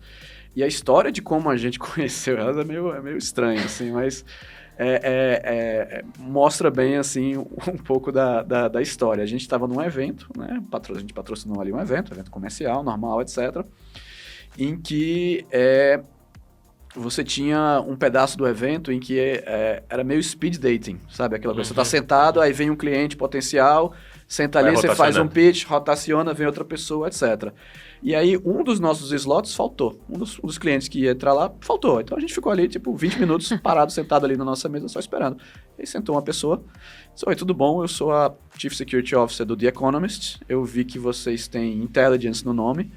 E a história de como a gente conheceu ela é meio estranha, assim, mas mostra bem, assim, um pouco da história. A gente estava num evento, né? A gente patrocinou ali um evento comercial, normal, etc., em que você tinha um pedaço do evento em que era meio speed dating, sabe? Aquela coisa, você está sentado, aí vem um cliente potencial, senta ali, você faz um pitch, rotaciona, vem outra pessoa, etc. E aí, um dos nossos slots faltou. Um dos clientes que ia entrar lá, faltou. Então, a gente ficou ali, 20 minutos parado, sentado ali na nossa mesa, só esperando. Aí sentou uma pessoa, disse, oi, tudo bom? Eu sou a Chief Security Officer do The Economist. Eu vi que vocês têm Intelligence no nome,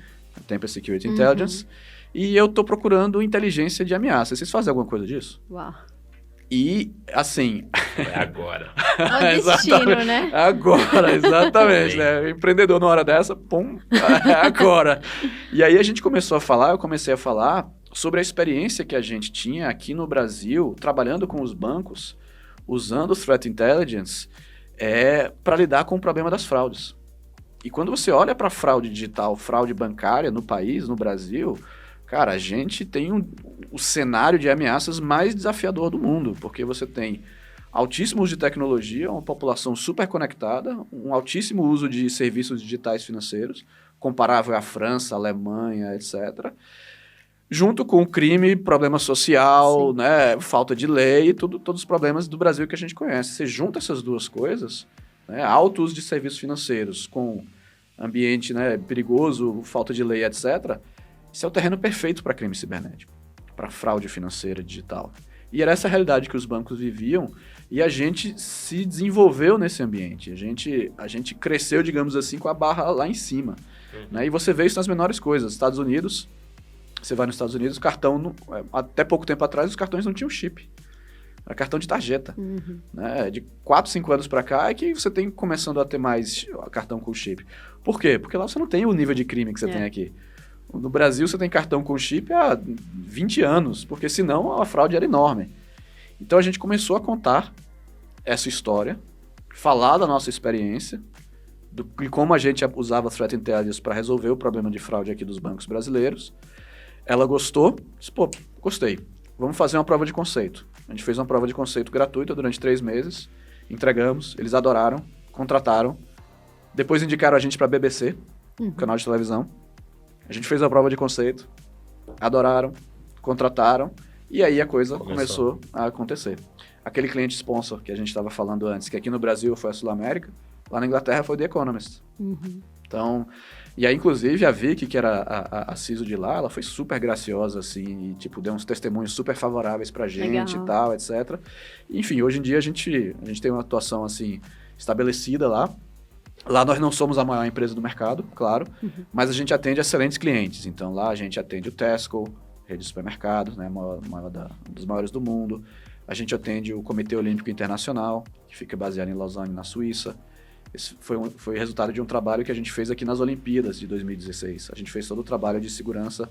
Tempest Security Intelligence, e eu tô procurando inteligência de ameaça. Vocês fazem alguma coisa disso? Uau. E, assim... É agora. É o destino, né? Agora, exatamente, né? O empreendedor, na hora dessa, pum, é agora. E aí, eu comecei a falar sobre a experiência que a gente tinha aqui no Brasil, trabalhando com os bancos, usando o Threat Intelligence, para lidar com o problema das fraudes. E quando você olha para fraude digital, fraude bancária no país, no Brasil... Cara, a gente tem o cenário de ameaças mais desafiador do mundo, porque você tem altíssimo uso de tecnologia, uma população super conectada, um altíssimo uso de serviços digitais financeiros, comparável à França, Alemanha, etc., junto com crime, problema social, né, falta de lei, todos os problemas do Brasil que a gente conhece. Você junta essas duas coisas, né, alto uso de serviços financeiros com ambiente, né, perigoso, falta de lei, etc., isso é o terreno perfeito para crime cibernético, para fraude financeira digital. E era essa a realidade que os bancos viviam e a gente se desenvolveu nesse ambiente. A gente cresceu, digamos assim, com a barra lá em cima. Né? E você vê isso nas menores coisas. Estados Unidos, você vai nos Estados Unidos, o cartão, até pouco tempo atrás, os cartões não tinham chip. Era cartão de tarjeta. Né? De 4, 5 anos para cá é que você tem começando a ter mais cartão com chip. Por quê? Porque lá você não tem o nível de crime que você tem aqui. No Brasil, você tem cartão com chip há 20 anos, porque senão a fraude era enorme. Então, a gente começou a contar essa história, falar da nossa experiência, de como a gente usava Threat Intelligence para resolver o problema de fraude aqui dos bancos brasileiros. Ela gostou, disse, gostei, vamos fazer uma prova de conceito. A gente fez uma prova de conceito gratuita durante 3 meses, entregamos, eles adoraram, contrataram, depois indicaram a gente para a BBC, canal de televisão. A gente fez a prova de conceito, adoraram, contrataram, e aí a coisa começou a acontecer. Aquele cliente sponsor que a gente estava falando antes, que aqui no Brasil foi a Sul América, lá na Inglaterra foi o The Economist. Então, e aí inclusive a Vicky, que era a CISO de lá, ela foi super graciosa, assim, e tipo, deu uns testemunhos super favoráveis pra gente e tal, etc. Enfim, hoje em dia a gente tem uma atuação, assim, estabelecida lá. Lá nós não somos a maior empresa do mercado, claro, mas a gente atende excelentes clientes. Então lá a gente atende o Tesco, rede de supermercados, né, um dos maiores do mundo. A gente atende o Comitê Olímpico Internacional, que fica baseado em Lausanne, na Suíça. Esse foi resultado de um trabalho que a gente fez aqui nas Olimpíadas de 2016. A gente fez todo o trabalho de segurança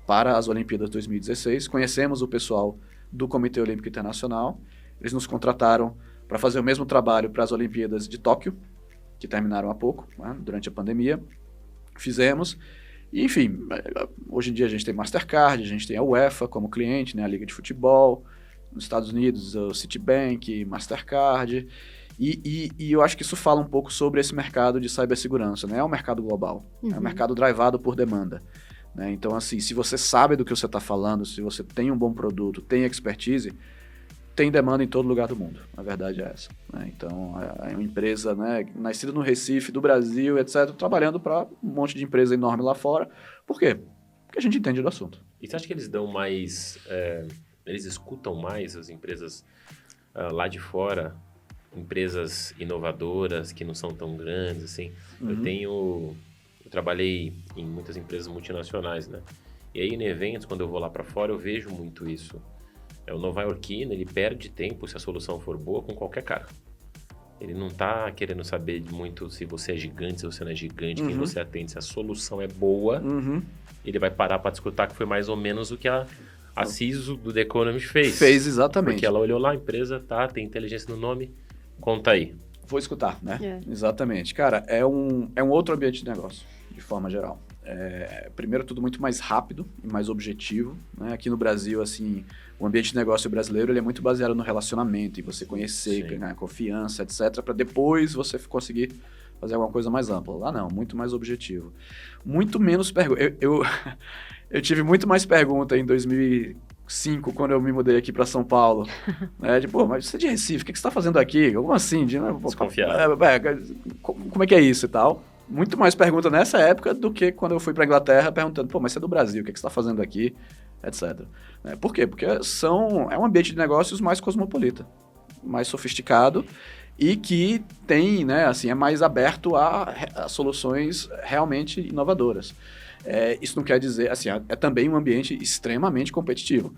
para as Olimpíadas de 2016. Conhecemos o pessoal do Comitê Olímpico Internacional. Eles nos contrataram para fazer o mesmo trabalho para as Olimpíadas de Tóquio, que terminaram há pouco, né, durante a pandemia. Fizemos. E, enfim, hoje em dia a gente tem Mastercard, a gente tem a UEFA como cliente, né, a Liga de Futebol. Nos Estados Unidos, o Citibank, Mastercard. E eu acho que isso fala um pouco sobre esse mercado de cibersegurança, né? É um mercado global, é um mercado drivado por demanda. Né? Então, assim, se você sabe do que você está falando, se você tem um bom produto, tem expertise, tem demanda em todo lugar do mundo. A verdade é essa. Né? Então, é uma empresa, né, nascida no Recife, do Brasil, etc., trabalhando para um monte de empresa enorme lá fora. Por quê? Porque a gente entende do assunto. E você acha que eles dão mais... eles escutam mais as empresas lá de fora, empresas inovadoras que não são tão grandes, assim? Eu trabalhei em muitas empresas multinacionais, né? E aí, em eventos, quando eu vou lá para fora, eu vejo muito isso. O nova-iorquino, ele perde tempo, se a solução for boa, com qualquer cara. Ele não tá querendo saber muito se você é gigante, se você não é gigante, quem você atende. Se a solução é boa, ele vai parar para discutir, que foi mais ou menos o que a CISO do The Economist fez. Fez, exatamente. Porque ela olhou lá, a empresa, tem inteligência no nome, conta aí. Vou escutar, né? Exatamente. Cara, é um outro ambiente de negócio, de forma geral. Primeiro, tudo muito mais rápido e mais objetivo. Né? Aqui no Brasil, assim, o ambiente de negócio brasileiro ele é muito baseado no relacionamento, e você conhecer, ganhar confiança, etc., para depois você conseguir fazer alguma coisa mais ampla. Lá não, muito mais objetivo. Muito menos perguntas. Eu tive muito mais pergunta em 2005, quando eu me mudei aqui para São Paulo. Né? Tipo, mas você é de Recife, o que você está fazendo aqui? Como assim? Desconfiado. Como é que é isso e tal? Muito mais pergunta nessa época do que quando eu fui para Inglaterra perguntando, mas você é do Brasil, o que você está fazendo aqui? Etc. Por quê? Porque é um ambiente de negócios mais cosmopolita, mais sofisticado e que tem, né, assim, é mais aberto a soluções realmente inovadoras. Isso não quer dizer, assim, é também um ambiente extremamente competitivo.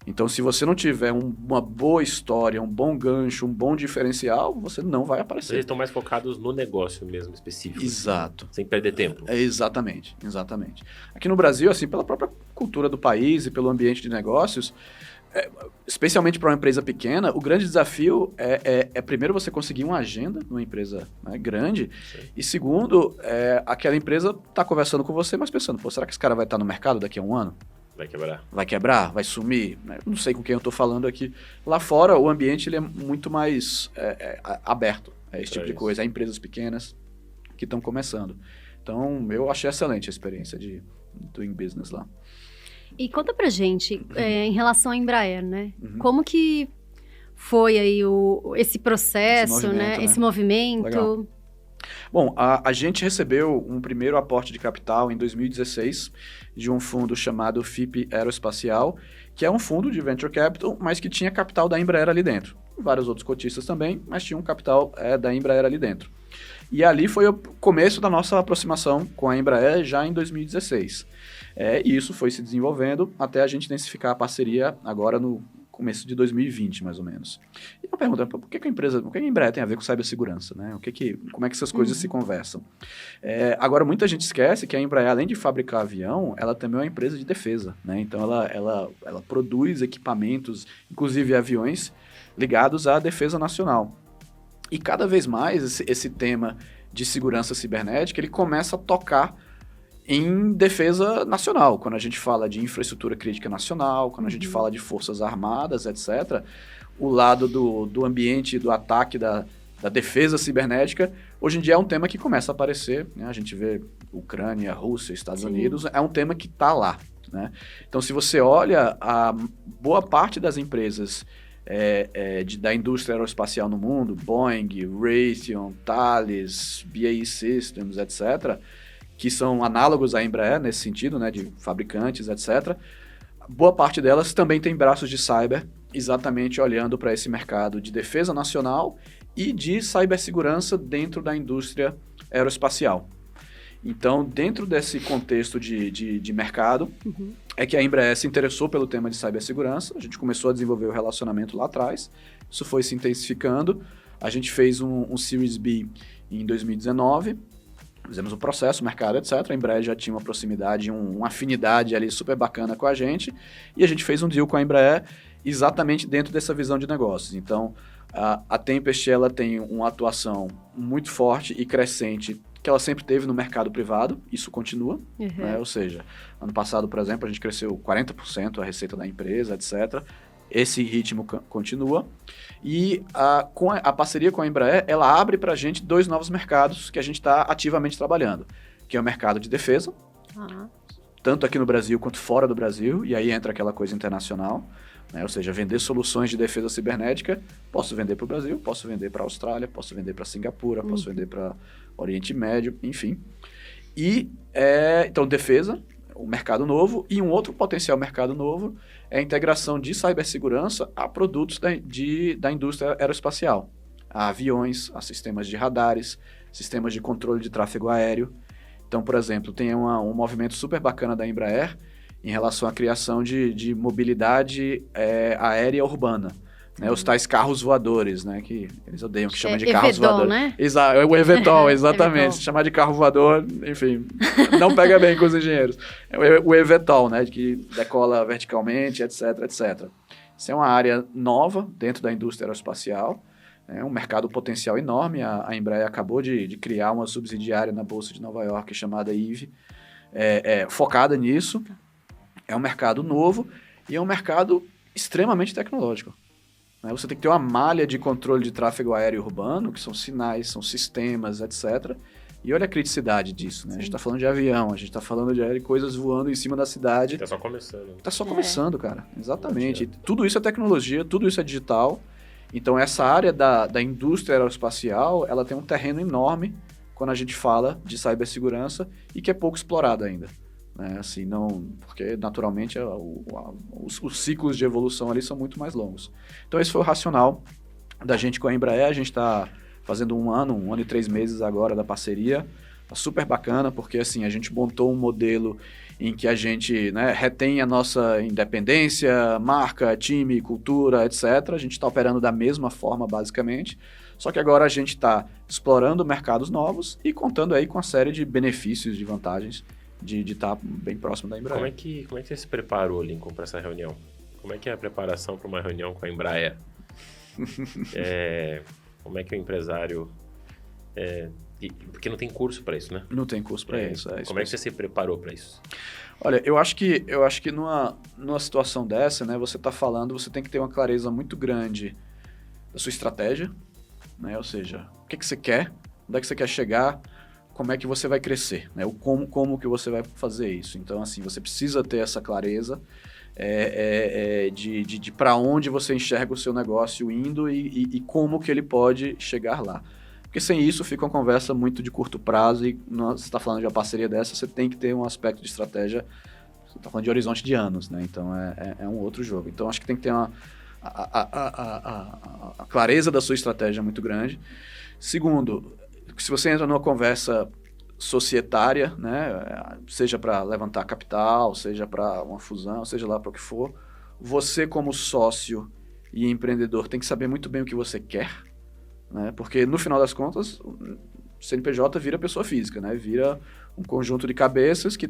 Então, se você não tiver uma boa história, um bom gancho, um bom diferencial, você não vai aparecer. Eles estão mais focados no negócio mesmo, específico. Exato. Sem perder tempo. Exatamente. Aqui no Brasil, assim, pela própria cultura do país e pelo ambiente de negócios, especialmente para uma empresa pequena, o grande desafio é primeiro você conseguir uma agenda numa empresa, né, grande. Sim. E segundo, aquela empresa está conversando com você, mas pensando, será que esse cara vai estar no mercado daqui a um ano? Vai quebrar? Vai sumir? Não sei com quem eu estou falando aqui. Lá fora, o ambiente ele é muito mais aberto a esse tipo de coisa. Há empresas pequenas que estão começando. Então, eu achei excelente a experiência de doing business lá. E conta pra gente, em relação à Embraer, né? Como que foi aí esse processo, esse movimento? Legal. Bom, a gente recebeu um primeiro aporte de capital em 2016 de um fundo chamado FIP Aeroespacial, que é um fundo de venture capital, mas que tinha capital da Embraer ali dentro. Vários outros cotistas também, mas tinha um capital da Embraer ali dentro. E ali foi o começo da nossa aproximação com a Embraer já em 2016. E isso foi se desenvolvendo até a gente intensificar a parceria agora no começo de 2020, mais ou menos. E eu pergunto, por que a Embraer tem a ver com cibersegurança, né? Como é que essas coisas se conversam? Agora, muita gente esquece que a Embraer, além de fabricar avião, ela também é uma empresa de defesa, né? Então, ela produz equipamentos, inclusive aviões, ligados à defesa nacional. E cada vez mais esse tema de segurança cibernética, ele começa a tocar em defesa nacional, quando a gente fala de infraestrutura crítica nacional, quando a gente fala de forças armadas, etc., o lado do ambiente, do ataque da defesa cibernética, hoje em dia é um tema que começa a aparecer, né? A gente vê Ucrânia, Rússia, Estados Unidos, é um tema que está lá, né? Então, se você olha, a boa parte das empresas da indústria aeroespacial no mundo, Boeing, Raytheon, Thales, BAE Systems, etc., que são análogos à Embraer nesse sentido, né, de fabricantes, etc., boa parte delas também tem braços de cyber, exatamente olhando para esse mercado de defesa nacional e de cibersegurança dentro da indústria aeroespacial. Então, dentro desse contexto de mercado, é que a Embraer se interessou pelo tema de cibersegurança. A gente começou a desenvolver o relacionamento lá atrás. Isso foi se intensificando. A gente fez um Series B em 2019. Fizemos um processo, mercado, etc. A Embraer já tinha uma proximidade, uma afinidade ali super bacana com a gente. E a gente fez um deal com a Embraer exatamente dentro dessa visão de negócios. Então, a Tempest ela tem uma atuação muito forte e crescente que ela sempre teve no mercado privado, isso continua, né? Ou seja, ano passado, por exemplo, a gente cresceu 40% a receita da empresa, etc. Esse ritmo continua. E com a parceria com a Embraer, ela abre para a gente 2 novos mercados que a gente está ativamente trabalhando, que é o mercado de defesa, tanto aqui no Brasil quanto fora do Brasil, e aí entra aquela coisa internacional, né? Ou seja, vender soluções de defesa cibernética, posso vender para o Brasil, posso vender para a Austrália, posso vender para Singapura, posso vender para Oriente Médio, enfim. E, então, defesa, um mercado novo, e um outro potencial mercado novo é a integração de cibersegurança a produtos da indústria aeroespacial, a aviões, a sistemas de radares, sistemas de controle de tráfego aéreo. Então, por exemplo, tem um movimento super bacana da Embraer em relação à criação de mobilidade aérea urbana. Né, os tais carros voadores, né, que eles odeiam que chamam de carros voadores. Né? O eVTOL, exatamente. Se chamar de carro voador, enfim, não pega bem com os engenheiros. O eVTOL, né, que decola verticalmente, etc, etc. Isso é uma área nova dentro da indústria aeroespacial, um mercado potencial enorme. A Embraer acabou de criar uma subsidiária na Bolsa de Nova York chamada Eve, focada nisso. É um mercado novo e é um mercado extremamente tecnológico. Você tem que ter uma malha de controle de tráfego aéreo urbano, que são sinais, são sistemas, etc. E olha a criticidade disso, né? A gente está falando de avião, a gente está falando de coisas voando em cima da cidade. Está só começando. Está só começando, cara. Exatamente. Tudo isso é tecnologia, tudo isso é digital. Então, essa área da indústria aeroespacial, ela tem um terreno enorme quando a gente fala de cibersegurança e que é pouco explorado ainda. Assim, não, porque naturalmente os ciclos de evolução ali são muito mais longos. Então esse foi o racional da gente com a Embraer. A gente está fazendo um ano e 3 meses agora da parceria. Tá super bacana, porque assim, a gente montou um modelo em que a gente, né, retém a nossa independência, marca, time, cultura, etc. A gente está operando da mesma forma, basicamente. Só que agora a gente está explorando mercados novos e contando aí com uma série de benefícios, de vantagens de estar bem próximo da Embraer. Como é que você se preparou, Lincoln, para essa reunião? Como é que é a preparação para uma reunião com a Embraer? Como é que o empresário... porque não tem curso para isso, né? Não tem curso para isso. Como é que você se preparou para isso? Olha, eu acho que numa situação dessa, né, você tem que ter uma clareza muito grande da sua estratégia, né? Ou seja, o que você quer, onde é que você quer chegar, como é que você vai crescer, né? Como que você vai fazer isso. Então, assim, você precisa ter essa clareza de para onde você enxerga o seu negócio indo e como que ele pode chegar lá. Porque sem isso fica uma conversa muito de curto prazo e você está falando de uma parceria dessa, você tem que ter um aspecto de estratégia, você está falando de horizonte de anos, né? Então, é um outro jogo. Então, acho que tem que ter a clareza da sua estratégia muito grande. Segundo, se você entra numa conversa societária, né, seja para levantar capital, seja para uma fusão, seja lá para o que for, você como sócio e empreendedor tem que saber muito bem o que você quer, né, porque no final das contas, o CNPJ vira pessoa física, né, vira um conjunto de cabeças que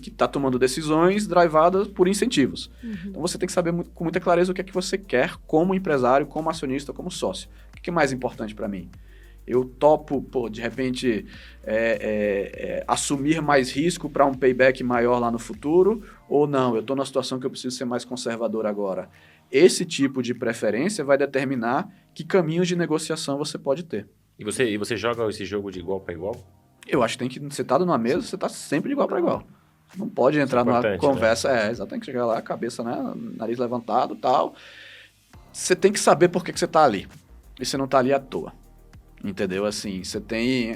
está tomando decisões drivadas por incentivos. Então você tem que saber com muita clareza o que é que você quer como empresário, como acionista, como sócio. O que é mais importante para mim? Eu topo, de repente, assumir mais risco para um payback maior lá no futuro, ou não, eu estou numa situação que eu preciso ser mais conservador agora. esse tipo de preferência vai determinar que caminhos de negociação você pode ter. E você joga esse jogo de igual para igual? Eu acho que tem que, você tá numa mesa, você tá sempre de igual para igual. Não pode entrar numa conversa, exatamente, chegar lá, cabeça, né, nariz levantado e tal. Você tem que saber por que você tá ali. E você não tá ali à toa. Entendeu? Assim, você tem...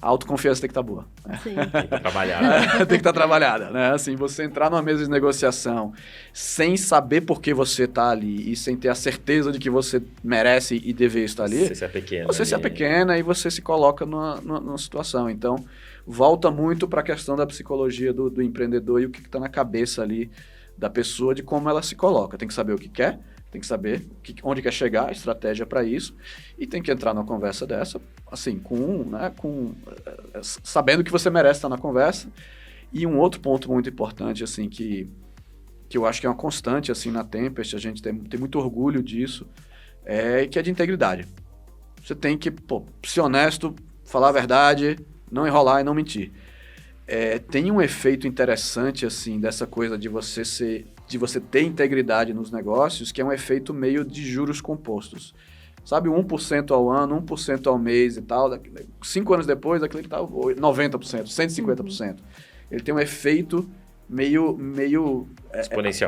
a autoconfiança tem que estar boa. Sim. Tem que estar trabalhada. Tem que estar trabalhada, né? Assim, você entrar numa mesa de negociação sem saber por que você tá ali e sem ter a certeza de que você merece e deveria estar ali... Você se apequena. Você se apequena e você se coloca numa situação. Então, volta muito para a questão da psicologia do empreendedor e o que está na cabeça ali da pessoa, de como ela se coloca. Tem que saber o que quer, tem que saber onde quer chegar, a estratégia para isso, e tem que entrar numa conversa dessa, assim, sabendo que você merece estar na conversa. E um outro ponto muito importante, assim, que eu acho que é uma constante, assim, na Tempest, a gente tem muito orgulho disso, que é de integridade. Você tem que, ser honesto, falar a verdade, não enrolar e não mentir. Tem um efeito interessante, assim, dessa coisa de você ter integridade nos negócios, que é um efeito meio de juros compostos. Sabe, 1% ao ano, 1% ao mês e tal, 5 anos depois, aquilo que está 90%, 150%. Ele tem um efeito meio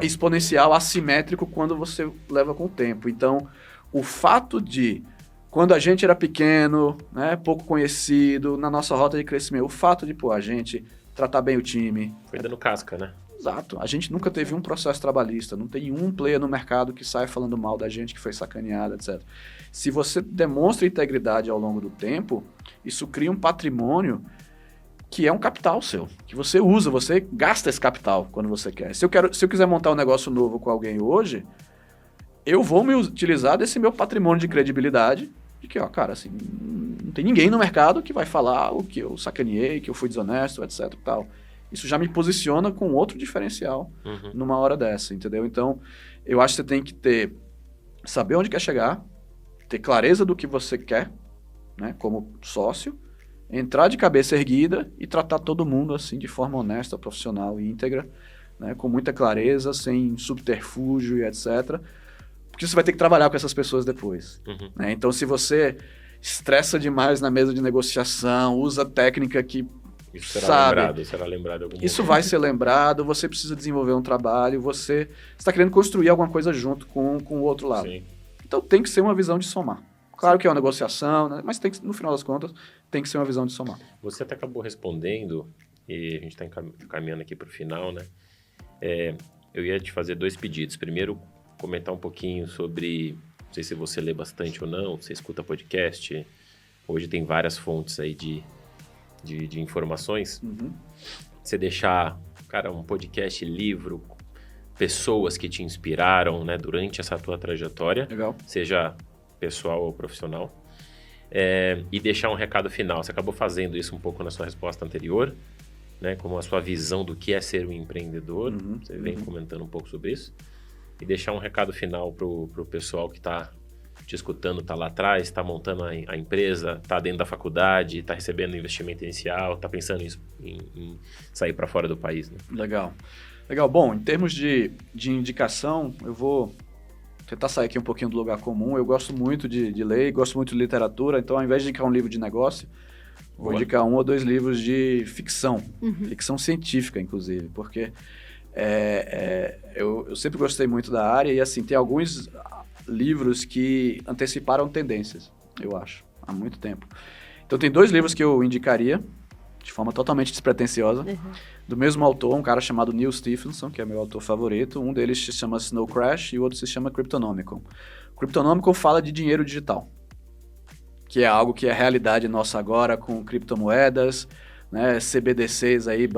exponencial, assimétrico, quando você leva com o tempo. Então, o fato de, quando a gente era pequeno, né, pouco conhecido, na nossa rota de crescimento, o fato de, a gente tratar bem o time... Foi dando casca, né? Exato. A gente nunca teve um processo trabalhista, não tem um player no mercado que saia falando mal da gente, que foi sacaneada, etc. Se você demonstra integridade ao longo do tempo, isso cria um patrimônio que é um capital seu, que você usa, você gasta esse capital quando você quer. Se eu quiser montar um negócio novo com alguém hoje, eu vou me utilizar desse meu patrimônio de credibilidade, de que, cara, assim, não tem ninguém no mercado que vai falar o que eu sacaneei, que eu fui desonesto, etc. Tal. Isso já me posiciona com outro diferencial numa hora dessa, entendeu? Então, eu acho que você tem que saber onde quer chegar, ter clareza do que você quer, né, como sócio, entrar de cabeça erguida e tratar todo mundo assim de forma honesta, profissional e íntegra, né, com muita clareza, sem subterfúgio e etc. Porque você vai ter que trabalhar com essas pessoas depois. Né? Então, se você estressa demais na mesa de negociação, usa técnica que isso será lembrado algum Isso momento. vai ser lembrado, você precisa desenvolver um trabalho, você está querendo construir alguma coisa junto com o outro lado. Sim. Então tem que ser uma visão de somar. Claro que é uma negociação, né? Mas no final das contas, tem que ser uma visão de somar. Você até acabou respondendo, e a gente está caminhando aqui para o final, né? Eu ia te fazer 2 pedidos. Primeiro, comentar um pouquinho sobre, não sei se você lê bastante ou não, você escuta podcast. Hoje tem várias fontes aí de informações. Você deixar, cara, um podcast, livro, pessoas que te inspiraram, né, durante essa tua trajetória. Legal. Seja pessoal ou profissional. E deixar um recado final. Você acabou fazendo isso um pouco na sua resposta anterior, né, como a sua visão do que é ser um empreendedor. Você vem comentando um pouco sobre isso. E deixar um recado final pro pessoal que está te escutando, está lá atrás, está montando a empresa, está dentro da faculdade, está recebendo investimento inicial, está pensando em sair para fora do país. Né? Legal. Bom, em termos de indicação, eu vou tentar sair aqui um pouquinho do lugar comum. Eu gosto muito de ler, gosto muito de literatura, então ao invés de indicar um livro de negócio, vou indicar 1 ou 2 livros de ficção, ficção científica, inclusive, porque eu sempre gostei muito da área e, assim, tem alguns livros que anteciparam tendências, eu acho, há muito tempo. Então tem 2 livros que eu indicaria, de forma totalmente despretensiosa, do mesmo autor, um cara chamado Neil Stephenson, que é meu autor favorito. Um deles se chama Snow Crash e o outro se chama Cryptonomicon. Cryptonomicon fala de dinheiro digital, que é algo que é realidade nossa agora com criptomoedas, né, CBDCs aí,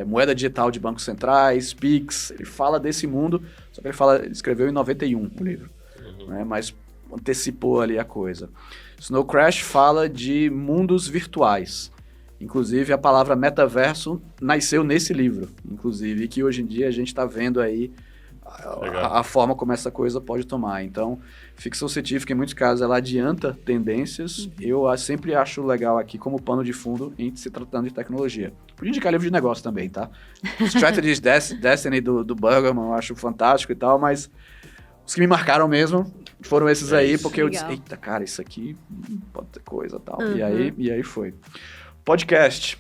moeda digital de bancos centrais, PIX. Ele fala desse mundo, só que ele escreveu em 91 o livro, né, mas antecipou ali a coisa. Snow Crash fala de mundos virtuais. Inclusive, a palavra metaverso nasceu nesse livro, inclusive, que hoje em dia a gente está vendo aí a forma como essa coisa pode tomar. Então, ficção científica, em muitos casos, ela adianta tendências. Eu sempre acho legal aqui como pano de fundo em se tratando de tecnologia. Podia indicar livro de negócio também, tá? Strategies Destiny do Burgerman, eu acho fantástico e tal, mas os que me marcaram mesmo foram esses aí, porque eu disse, eita, cara, isso aqui pode ter coisa e tal. E aí foi. Podcast.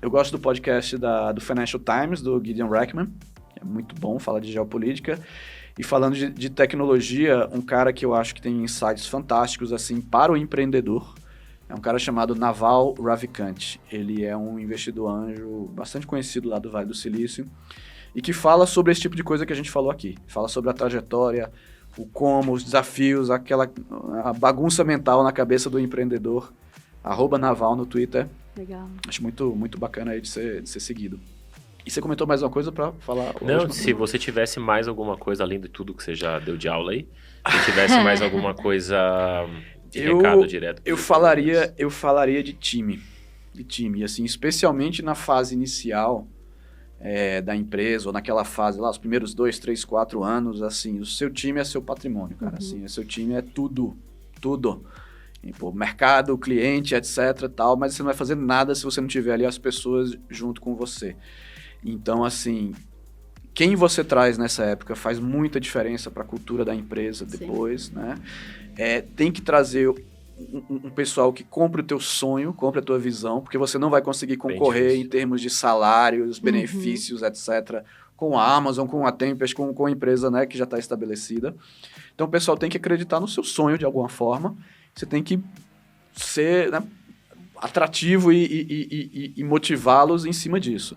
Eu gosto do podcast do Financial Times, do Gideon Rackman. É muito bom, fala de geopolítica. E falando de tecnologia, um cara que eu acho que tem insights fantásticos assim para o empreendedor é um cara chamado Naval Ravikant. Ele é um investidor anjo bastante conhecido lá do Vale do Silício e que fala sobre esse tipo de coisa que a gente falou aqui. Fala sobre a trajetória, o como, os desafios, a bagunça mental na cabeça do empreendedor. @Naval no Twitter. Legal. Acho muito, muito bacana aí de ser seguido. E você comentou mais uma coisa para falar? Não, se você tivesse mais alguma coisa, além de tudo que você já deu de aula aí, se tivesse mais alguma coisa de recado direto. Eu falaria de time. E assim, especialmente na fase inicial da empresa, ou naquela fase lá, os primeiros 2, 3, 4 anos, assim, o seu time é seu patrimônio, cara. Assim, o seu time é tudo. E, pô, mercado, cliente, etc, tal, mas você não vai fazer nada se você não tiver ali as pessoas junto com você. Então, assim, quem você traz nessa época faz muita diferença para a cultura da empresa depois, né? Tem que trazer um pessoal que compre o teu sonho, compre a tua visão, porque você não vai conseguir concorrer em termos de salários, benefícios, etc., com a Amazon, com a Tempest, com a empresa, né, que já está estabelecida. Então, o pessoal tem que acreditar no seu sonho de alguma forma. Você tem que ser, né, atrativo e motivá-los em cima disso.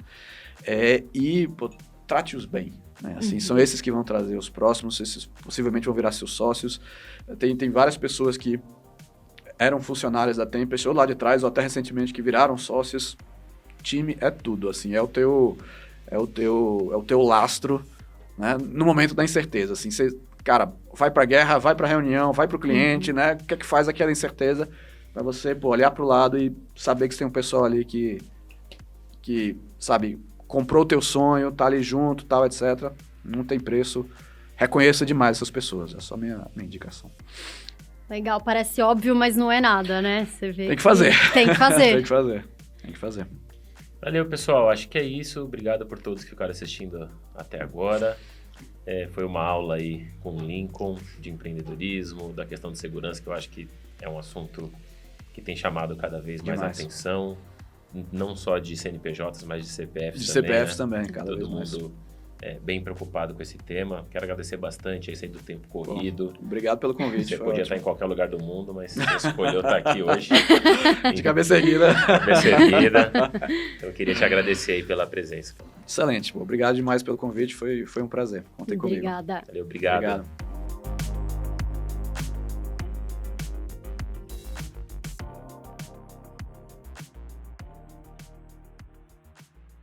Pô, trate-os bem. Né? Assim, são esses que vão trazer os próximos, esses possivelmente vão virar seus sócios. Tem várias pessoas que eram funcionários da Tempest, ou lá de trás, ou até recentemente, que viraram sócios. Time é tudo, assim, é o teu lastro, né? No momento da incerteza. Assim, você, cara, vai pra guerra, vai pra reunião, vai pro cliente, né? O que é que faz aquela incerteza? Pra você, pô, olhar pro lado e saber que você tem um pessoal ali que sabe, comprou o teu sonho, tá ali junto, tal, etc. Não tem preço. Reconheça demais essas pessoas. É só minha indicação. Legal, parece óbvio, mas não é nada, né? Você vê tem que fazer. Tem que fazer. Tem que fazer. Valeu, pessoal. Acho que é isso. Obrigado por todos que ficaram assistindo até agora. Foi uma aula aí com o Lincoln de empreendedorismo, da questão de segurança, que eu acho que é um assunto que tem chamado cada vez mais atenção. Não só de CNPJs, mas de CPFs também. De CPFs também, cada vez mais. Todo mundo bem preocupado com esse tema. Quero agradecer bastante aí, sei do tempo corrido. Bom, obrigado pelo convite. Você podia estar em qualquer lugar do mundo, mas você escolheu estar aqui hoje. De cabeça erguida. Então, eu queria te agradecer aí pela presença. Excelente. Obrigado demais pelo convite. Foi um prazer. Contem comigo. Obrigada. Valeu, obrigado.